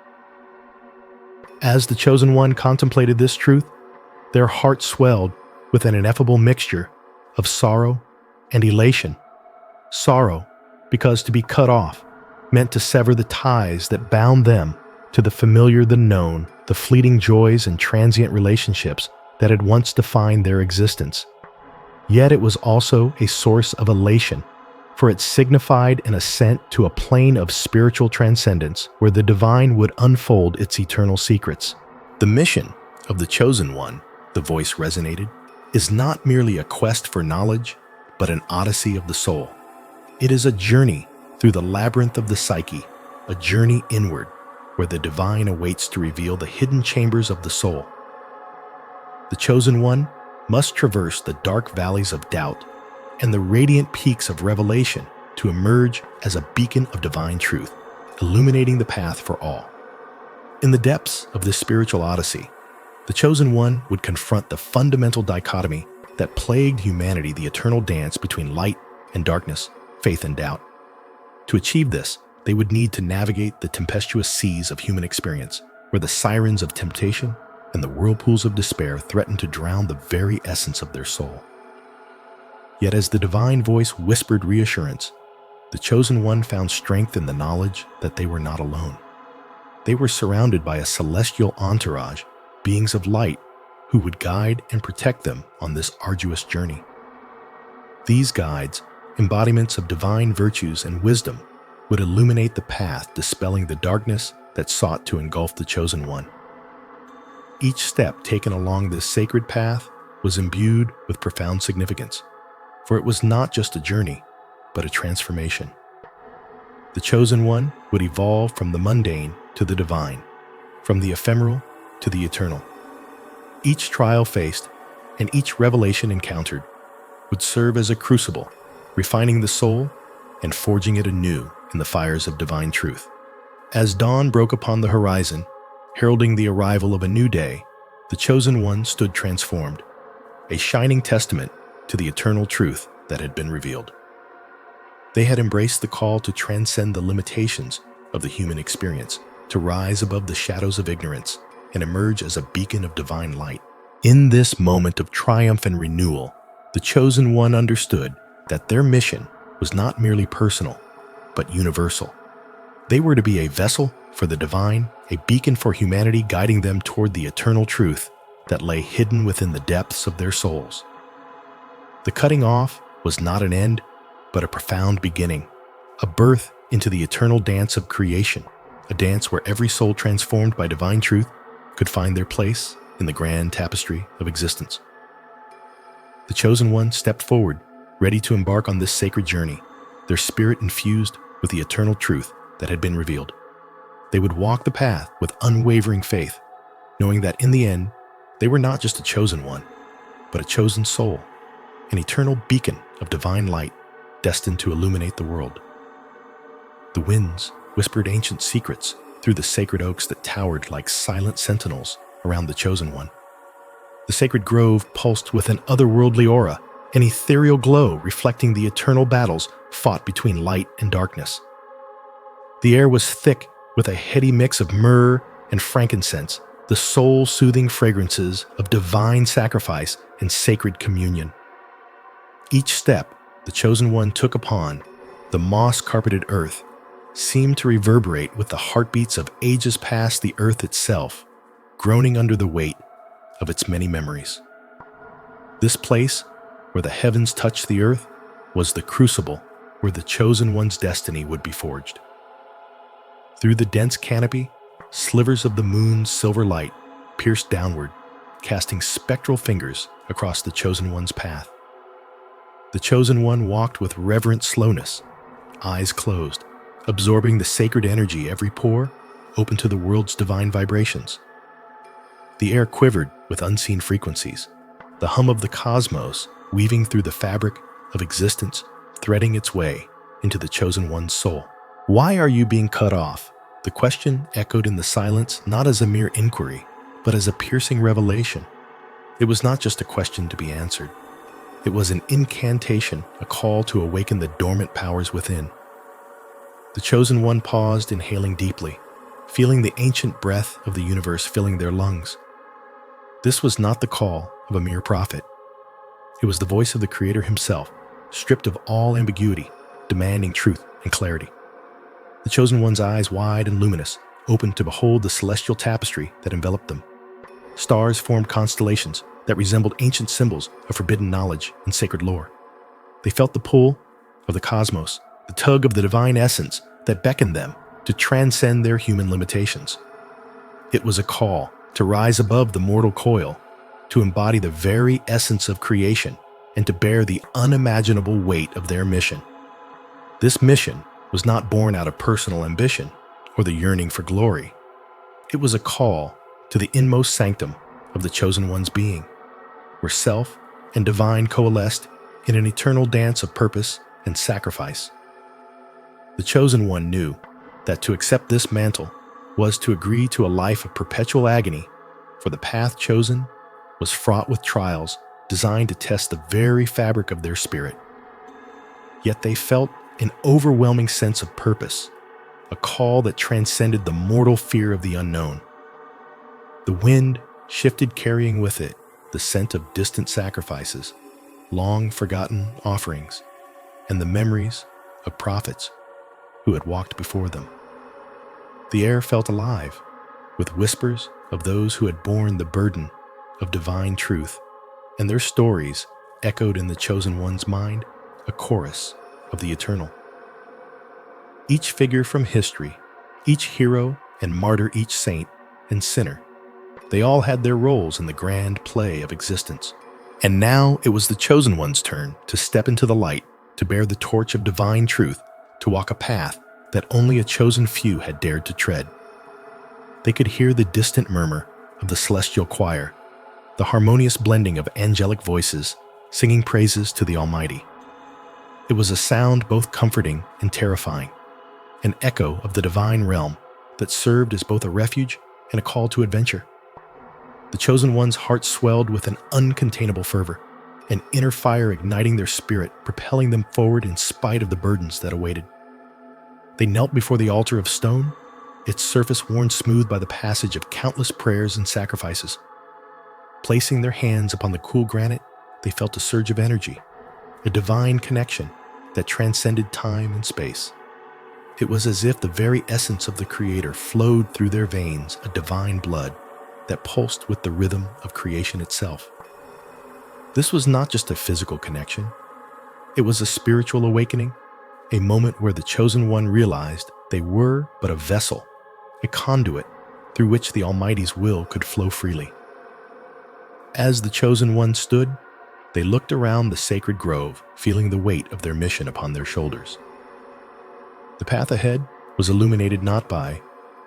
As the chosen one contemplated this truth, their hearts swelled with an ineffable mixture of sorrow and elation. Sorrow, because to be cut off meant to sever the ties that bound them to the familiar, the known, the fleeting joys and transient relationships that had once defined their existence. Yet it was also a source of elation, for it signified an ascent to a plane of spiritual transcendence where the divine would unfold its eternal secrets. The mission of the chosen one, the voice resonated, is not merely a quest for knowledge, but an odyssey of the soul. It is a journey through the labyrinth of the psyche, a journey inward, where the divine awaits to reveal the hidden chambers of the soul. The chosen one must traverse the dark valleys of doubt and the radiant peaks of revelation to emerge as a beacon of divine truth. illuminating the path for all. In the depths of this spiritual odyssey, the Chosen One would confront the fundamental dichotomy that plagued humanity, the eternal dance between light and darkness, faith and doubt. To achieve this, they would need to navigate the tempestuous seas of human experience, where the sirens of temptation and the whirlpools of despair threatened to drown the very essence of their soul. Yet as the divine voice whispered reassurance, the Chosen One found strength in the knowledge that they were not alone. They were surrounded by a celestial entourage, beings of light, who would guide and protect them on this arduous journey. These guides, embodiments of divine virtues and wisdom, would illuminate the path, dispelling the darkness that sought to engulf the Chosen One. Each step taken along this sacred path was imbued with profound significance, for it was not just a journey, but a transformation. The Chosen One would evolve from the mundane to the divine, from the ephemeral to the eternal. Each trial faced and each revelation encountered would serve as a crucible, refining the soul and forging it anew in the fires of divine truth. As dawn broke upon the horizon, heralding the arrival of a new day, the Chosen One stood transformed, a shining testament to the eternal truth that had been revealed. They had embraced the call to transcend the limitations of the human experience, to rise above the shadows of ignorance and emerge as a beacon of divine light. In this moment of triumph and renewal, the Chosen One understood that their mission was not merely personal, but universal. They were to be a vessel for the divine, a beacon for humanity, guiding them toward the eternal truth that lay hidden within the depths of their souls. The cutting off was not an end, but a profound beginning, a birth into the eternal dance of creation, a dance where every soul transformed by divine truth could find their place in the grand tapestry of existence. The Chosen One stepped forward, ready to embark on this sacred journey, their spirit infused with the eternal truth that had been revealed. They would walk the path with unwavering faith, knowing that in the end, they were not just a chosen one, but a chosen soul, an eternal beacon of divine light destined to illuminate the world. The winds whispered ancient secrets through the sacred oaks that towered like silent sentinels around the Chosen One. The sacred grove pulsed with an otherworldly aura, an ethereal glow reflecting the eternal battles fought between light and darkness. The air was thick with a heady mix of myrrh and frankincense, the soul-soothing fragrances of divine sacrifice and sacred communion. Each step the Chosen One took upon the moss-carpeted earth seemed to reverberate with the heartbeats of ages past, the earth itself, groaning under the weight of its many memories. This place, where the heavens touched the earth, was the crucible where the Chosen One's destiny would be forged. Through the dense canopy, slivers of the moon's silver light pierced downward, casting spectral fingers across the Chosen One's path. The Chosen One walked with reverent slowness, eyes closed, absorbing the sacred energy every pore open to the world's divine vibrations. The air quivered with unseen frequencies, the hum of the cosmos weaving through the fabric of existence, threading its way into the Chosen One's soul. Why are you being cut off? The question echoed in the silence, not as a mere inquiry, but as a piercing revelation. It was not just a question to be answered. It was an incantation, a call to awaken the dormant powers within. The Chosen One paused, inhaling deeply, feeling the ancient breath of the universe filling their lungs. This was not the call of a mere prophet. It was the voice of the Creator himself, stripped of all ambiguity, demanding truth and clarity. The Chosen One's eyes, wide and luminous, opened to behold the celestial tapestry that enveloped them. Stars formed constellations that resembled ancient symbols of forbidden knowledge and sacred lore. They felt the pull of the cosmos, the tug of the divine essence that beckoned them to transcend their human limitations. It was a call to rise above the mortal coil, to embody the very essence of creation, and to bear the unimaginable weight of their mission. This mission was not born out of personal ambition or the yearning for glory. It was a call to the inmost sanctum of the Chosen One's being, where self and divine coalesced in an eternal dance of purpose and sacrifice. The Chosen One knew that to accept this mantle was to agree to a life of perpetual agony, for the path chosen was fraught with trials designed to test the very fabric of their spirit. Yet they felt an overwhelming sense of purpose, a call that transcended the mortal fear of the unknown. The wind shifted, carrying with it the scent of distant sacrifices, long forgotten offerings, and the memories of prophets who had walked before them. The air felt alive with whispers of those who had borne the burden of divine truth, and their stories echoed in the chosen one's mind, a chorus of the eternal. Each figure from history, each hero and martyr, each saint and sinner, they all had their roles in the grand play of existence. And now it was the chosen one's turn to step into the light, to bear the torch of divine truth, to walk a path that only a chosen few had dared to tread. They could hear the distant murmur of the celestial choir, the harmonious blending of angelic voices singing praises to the Almighty. It was a sound both comforting and terrifying, an echo of the divine realm that served as both a refuge and a call to adventure. The chosen one's heart swelled with an uncontainable fervor, an inner fire igniting their spirit, propelling them forward in spite of the burdens that awaited. They knelt before the altar of stone, its surface worn smooth by the passage of countless prayers and sacrifices. Placing their hands upon the cool granite, they felt a surge of energy, a divine connection that transcended time and space. It was as if the very essence of the Creator flowed through their veins, a divine blood that pulsed with the rhythm of creation itself. This was not just a physical connection. It was a spiritual awakening, a moment where the chosen one realized they were but a vessel, a conduit through which the Almighty's will could flow freely. As the chosen one stood, they looked around the sacred grove, feeling the weight of their mission upon their shoulders. The path ahead was illuminated not by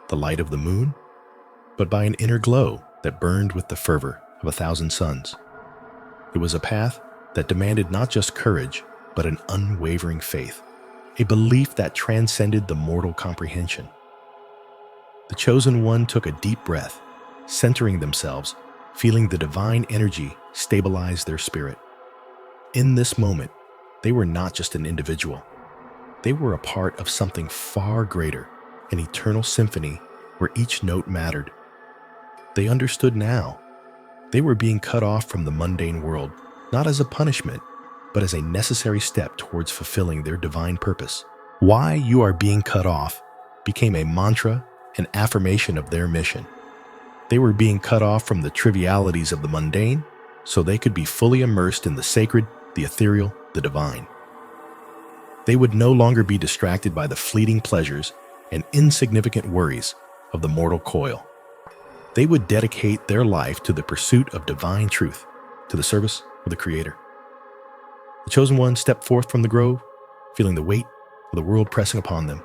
the light of the moon, but by an inner glow that burned with the fervor of 1,000 suns. It was a path that demanded not just courage, but an unwavering faith, a belief that transcended the mortal comprehension. The chosen one took a deep breath, centering themselves, feeling the divine energy stabilize their spirit. In this moment, they were not just an individual. They were a part of something far greater, an eternal symphony where each note mattered. They understood now. They were being cut off from the mundane world, not as a punishment, but as a necessary step towards fulfilling their divine purpose. Why you are being cut off became a mantra, an affirmation of their mission. They were being cut off from the trivialities of the mundane, so they could be fully immersed in the sacred, the ethereal, the divine. They would no longer be distracted by the fleeting pleasures and insignificant worries of the mortal coil. They would dedicate their life to the pursuit of divine truth, to the service of the Creator. The chosen ones stepped forth from the grove, feeling the weight of the world pressing upon them,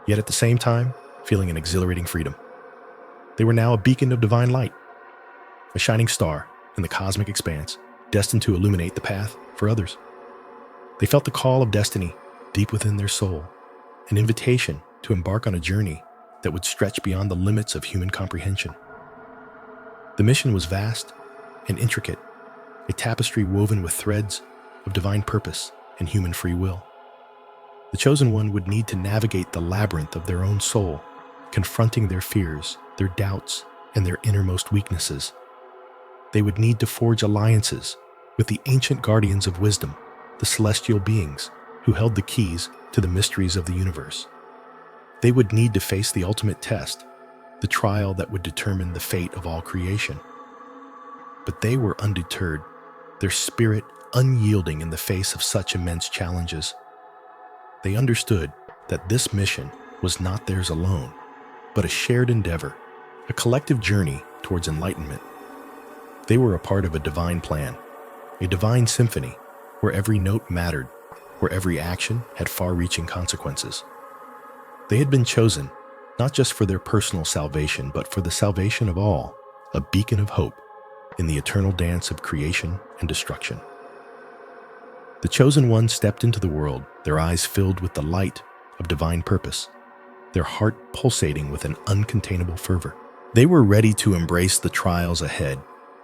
yet at the same time feeling an exhilarating freedom. They were now a beacon of divine light, a shining star in the cosmic expanse, destined to illuminate the path for others. They felt the call of destiny deep within their soul, an invitation to embark on a journey that would stretch beyond the limits of human comprehension. The mission was vast and intricate, a tapestry woven with threads of divine purpose and human free will. The chosen one would need to navigate the labyrinth of their own soul, confronting their fears, their doubts, and their innermost weaknesses. They would need to forge alliances with the ancient guardians of wisdom, the celestial beings who held the keys to the mysteries of the universe. They would need to face the ultimate test, the trial that would determine the fate of all creation. But they were undeterred, their spirit unyielding in the face of such immense challenges. They understood that this mission was not theirs alone, but a shared endeavor, a collective journey towards enlightenment. They were a part of a divine plan, a divine symphony where every note mattered, where every action had far-reaching consequences. They had been chosen not just for their personal salvation, but for the salvation of all, a beacon of hope in the eternal dance of creation and destruction. The chosen ones stepped into the world, their eyes filled with the light of divine purpose. their heart pulsating with an uncontainable fervor. They were ready to embrace the trials ahead,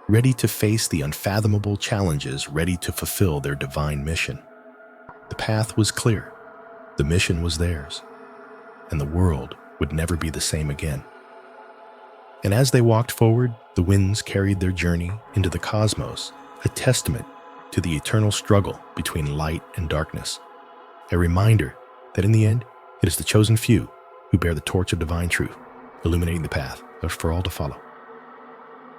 ready to face the unfathomable challenges, ready to fulfill their divine mission. The path was clear, the mission was theirs, and the world would never be the same again. And as they walked forward, the winds carried their journey into the cosmos, a testament to the eternal struggle between light and darkness, a reminder that in the end, it is the chosen few who bear the torch of divine truth, illuminating the path for all to follow.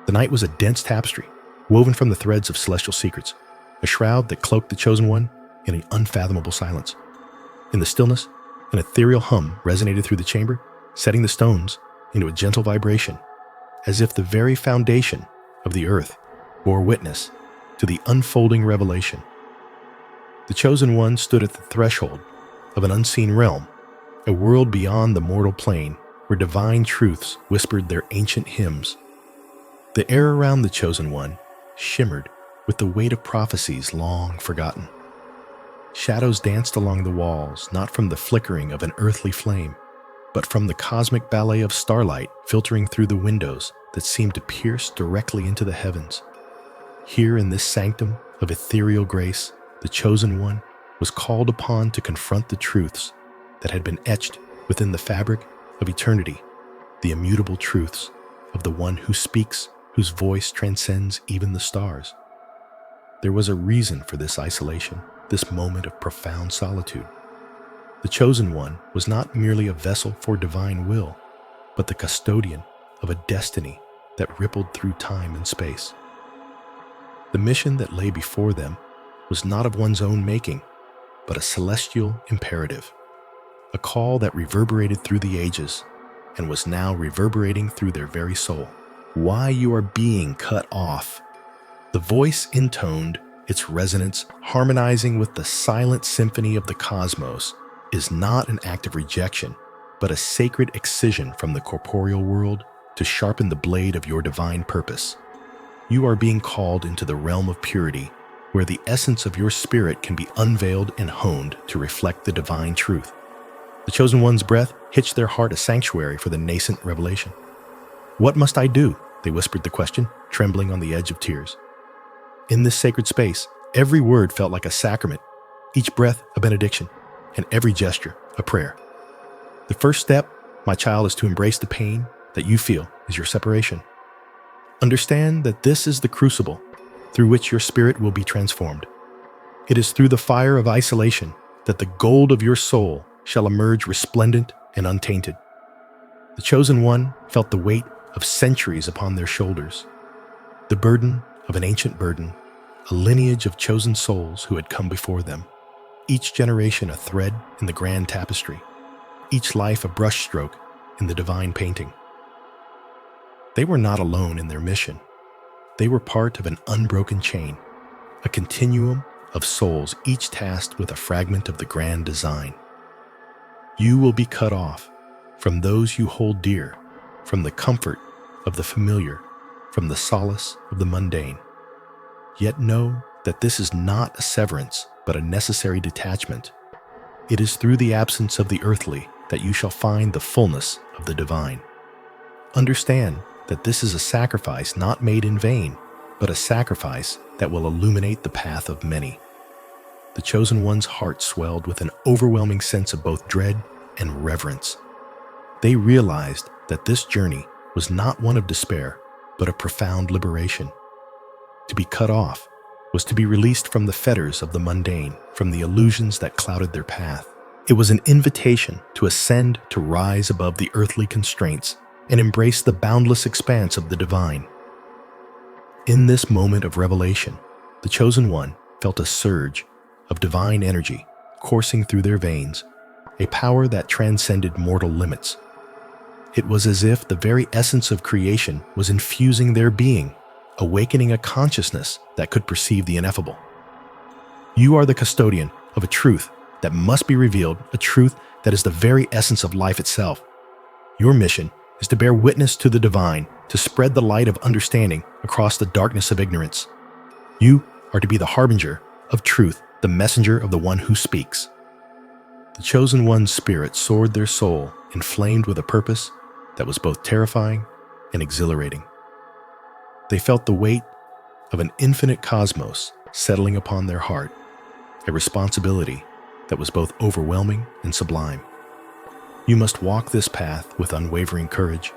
The night was a dense tapestry, woven from the threads of celestial secrets, a shroud that cloaked the chosen one in an unfathomable silence. In the stillness, an ethereal hum resonated through the chamber, setting the stones into a gentle vibration, as if the very foundation of the earth bore witness to the unfolding revelation. The chosen one stood at the threshold of an unseen realm, a world beyond the mortal plane where divine truths whispered their ancient hymns. The air around the chosen one shimmered with the weight of prophecies long forgotten. Shadows danced along the walls, not from the flickering of an earthly flame, but from the cosmic ballet of starlight filtering through the windows that seemed to pierce directly into the heavens. Here in this sanctum of ethereal grace, the chosen one was called upon to confront the truths that had been etched within the fabric of eternity, the immutable truths of the one who speaks, whose voice transcends even the stars. There was a reason for this isolation, this moment of profound solitude. The chosen one was not merely a vessel for divine will, but the custodian of a destiny that rippled through time and space. The mission that lay before them was not of one's own making, but a celestial imperative, a call that reverberated through the ages and was now reverberating through their very soul. Why you are being cut off. The voice intoned, its resonance harmonizing with the silent symphony of the cosmos, is not an act of rejection, but a sacred excision from the corporeal world to sharpen the blade of your divine purpose. You are being called into the realm of purity, where the essence of your spirit can be unveiled and honed to reflect the divine truth. The chosen one's breath hitched their heart a sanctuary for the nascent revelation. What must I do? They whispered the question, trembling on the edge of tears. In this sacred space, every word felt like a sacrament, each breath a benediction, and every gesture a prayer. The first step, my child, is to embrace the pain that you feel is your separation. Understand that this is the crucible through which your spirit will be transformed. It is through the fire of isolation that the gold of your soul shall emerge resplendent and untainted. The chosen one felt the weight of centuries upon their shoulders, the burden of an ancient burden, a lineage of chosen souls who had come before them, each generation a thread in the grand tapestry, each life a brushstroke in the divine painting. They were not alone in their mission. They were part of an unbroken chain, a continuum of souls, each tasked with a fragment of the grand design. You will be cut off from those you hold dear, from the comfort of the familiar, from the solace of the mundane. Yet know that this is not a severance, but a necessary detachment. It is through the absence of the earthly that you shall find the fullness of the divine. Understand that this is a sacrifice not made in vain, but a sacrifice that will illuminate the path of many. The chosen one's heart swelled with an overwhelming sense of both dread and reverence. They realized that this journey was not one of despair, but a profound liberation. To be cut off was to be released from the fetters of the mundane, from the illusions that clouded their path. It was an invitation to ascend, to rise above the earthly constraints, and embrace the boundless expanse of the divine. In this moment of revelation, the chosen one felt a surge of divine energy coursing through their veins, a power that transcended mortal limits. It was as if the very essence of creation was infusing their being, awakening a consciousness that could perceive the ineffable. You are the custodian of a truth that must be revealed, a truth that is the very essence of life itself. Your mission is to bear witness to the divine, to spread the light of understanding across the darkness of ignorance. You are to be the harbinger of truth, the messenger of the one who speaks. The The Chosen One's spirit soared their soul, inflamed with a purpose that was both terrifying and exhilarating. They felt the weight of an infinite cosmos settling upon their heart, a responsibility that was both overwhelming and sublime. You must walk this path with unwavering courage,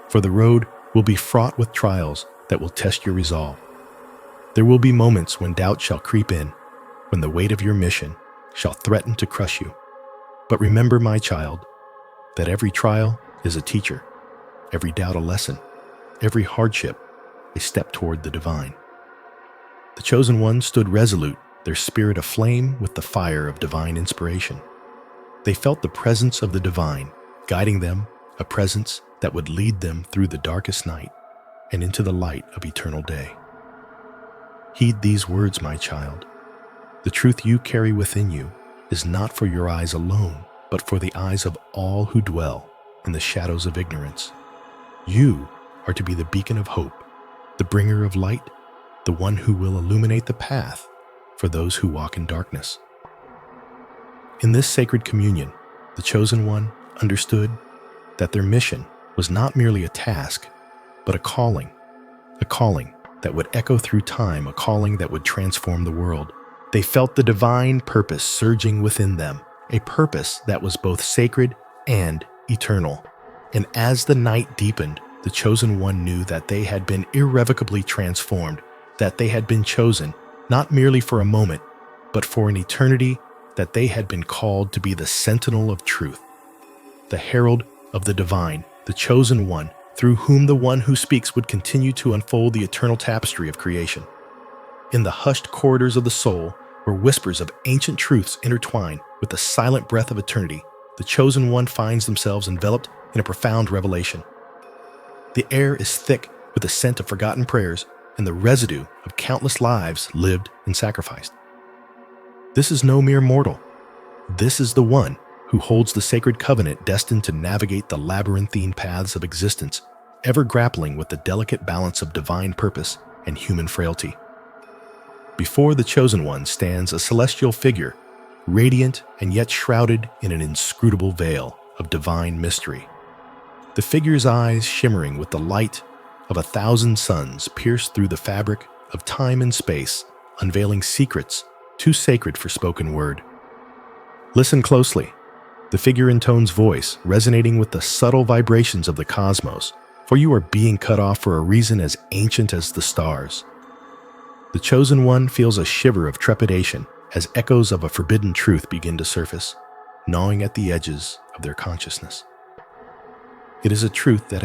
for the road will be fraught with trials that will test your resolve. There will be moments when doubt shall creep in, when the weight of your mission shall threaten to crush you. But remember, my child, that every trial is a teacher, every doubt a lesson, every hardship a step toward the divine. The Chosen Ones stood resolute, their spirit aflame with the fire of divine inspiration. They felt the presence of the divine guiding them, a presence that would lead them through the darkest night and into the light of eternal day. Heed these words, my child. The truth you carry within you is not for your eyes alone, but for the eyes of all who dwell in the shadows of ignorance. You are to be the beacon of hope, the bringer of light, the one who will illuminate the path for those who walk in darkness. In this sacred communion, the Chosen One understood that their mission was not merely a task, but a calling that would echo through time, a calling that would transform the world. They felt the divine purpose surging within them, a purpose that was both sacred and eternal. And as the night deepened, the Chosen One knew that they had been irrevocably transformed, that they had been chosen not merely for a moment, but for an eternity, that they had been called to be the sentinel of truth, the herald of the divine, the Chosen One, through whom the one who speaks would continue to unfold the eternal tapestry of creation. In the hushed corridors of the soul, where whispers of ancient truths intertwine with the silent breath of eternity, the Chosen One finds themselves enveloped in a profound revelation. The air is thick with the scent of forgotten prayers and the residue of countless lives lived and sacrificed. This is no mere mortal. This is the one who holds the sacred covenant destined to navigate the labyrinthine paths of existence, ever grappling with the delicate balance of divine purpose and human frailty. Before the Chosen One stands a celestial figure, radiant and yet shrouded in an inscrutable veil of divine mystery. The figure's eyes shimmering with the light of 1,000 suns pierced through the fabric of time and space, unveiling secrets too sacred for spoken word. Listen closely. The figure intones voice, resonating with the subtle vibrations of the cosmos, for you are being cut off for a reason as ancient as the stars. The Chosen One feels a shiver of trepidation as echoes of a forbidden truth begin to surface, gnawing at the edges of their consciousness. It is a truth that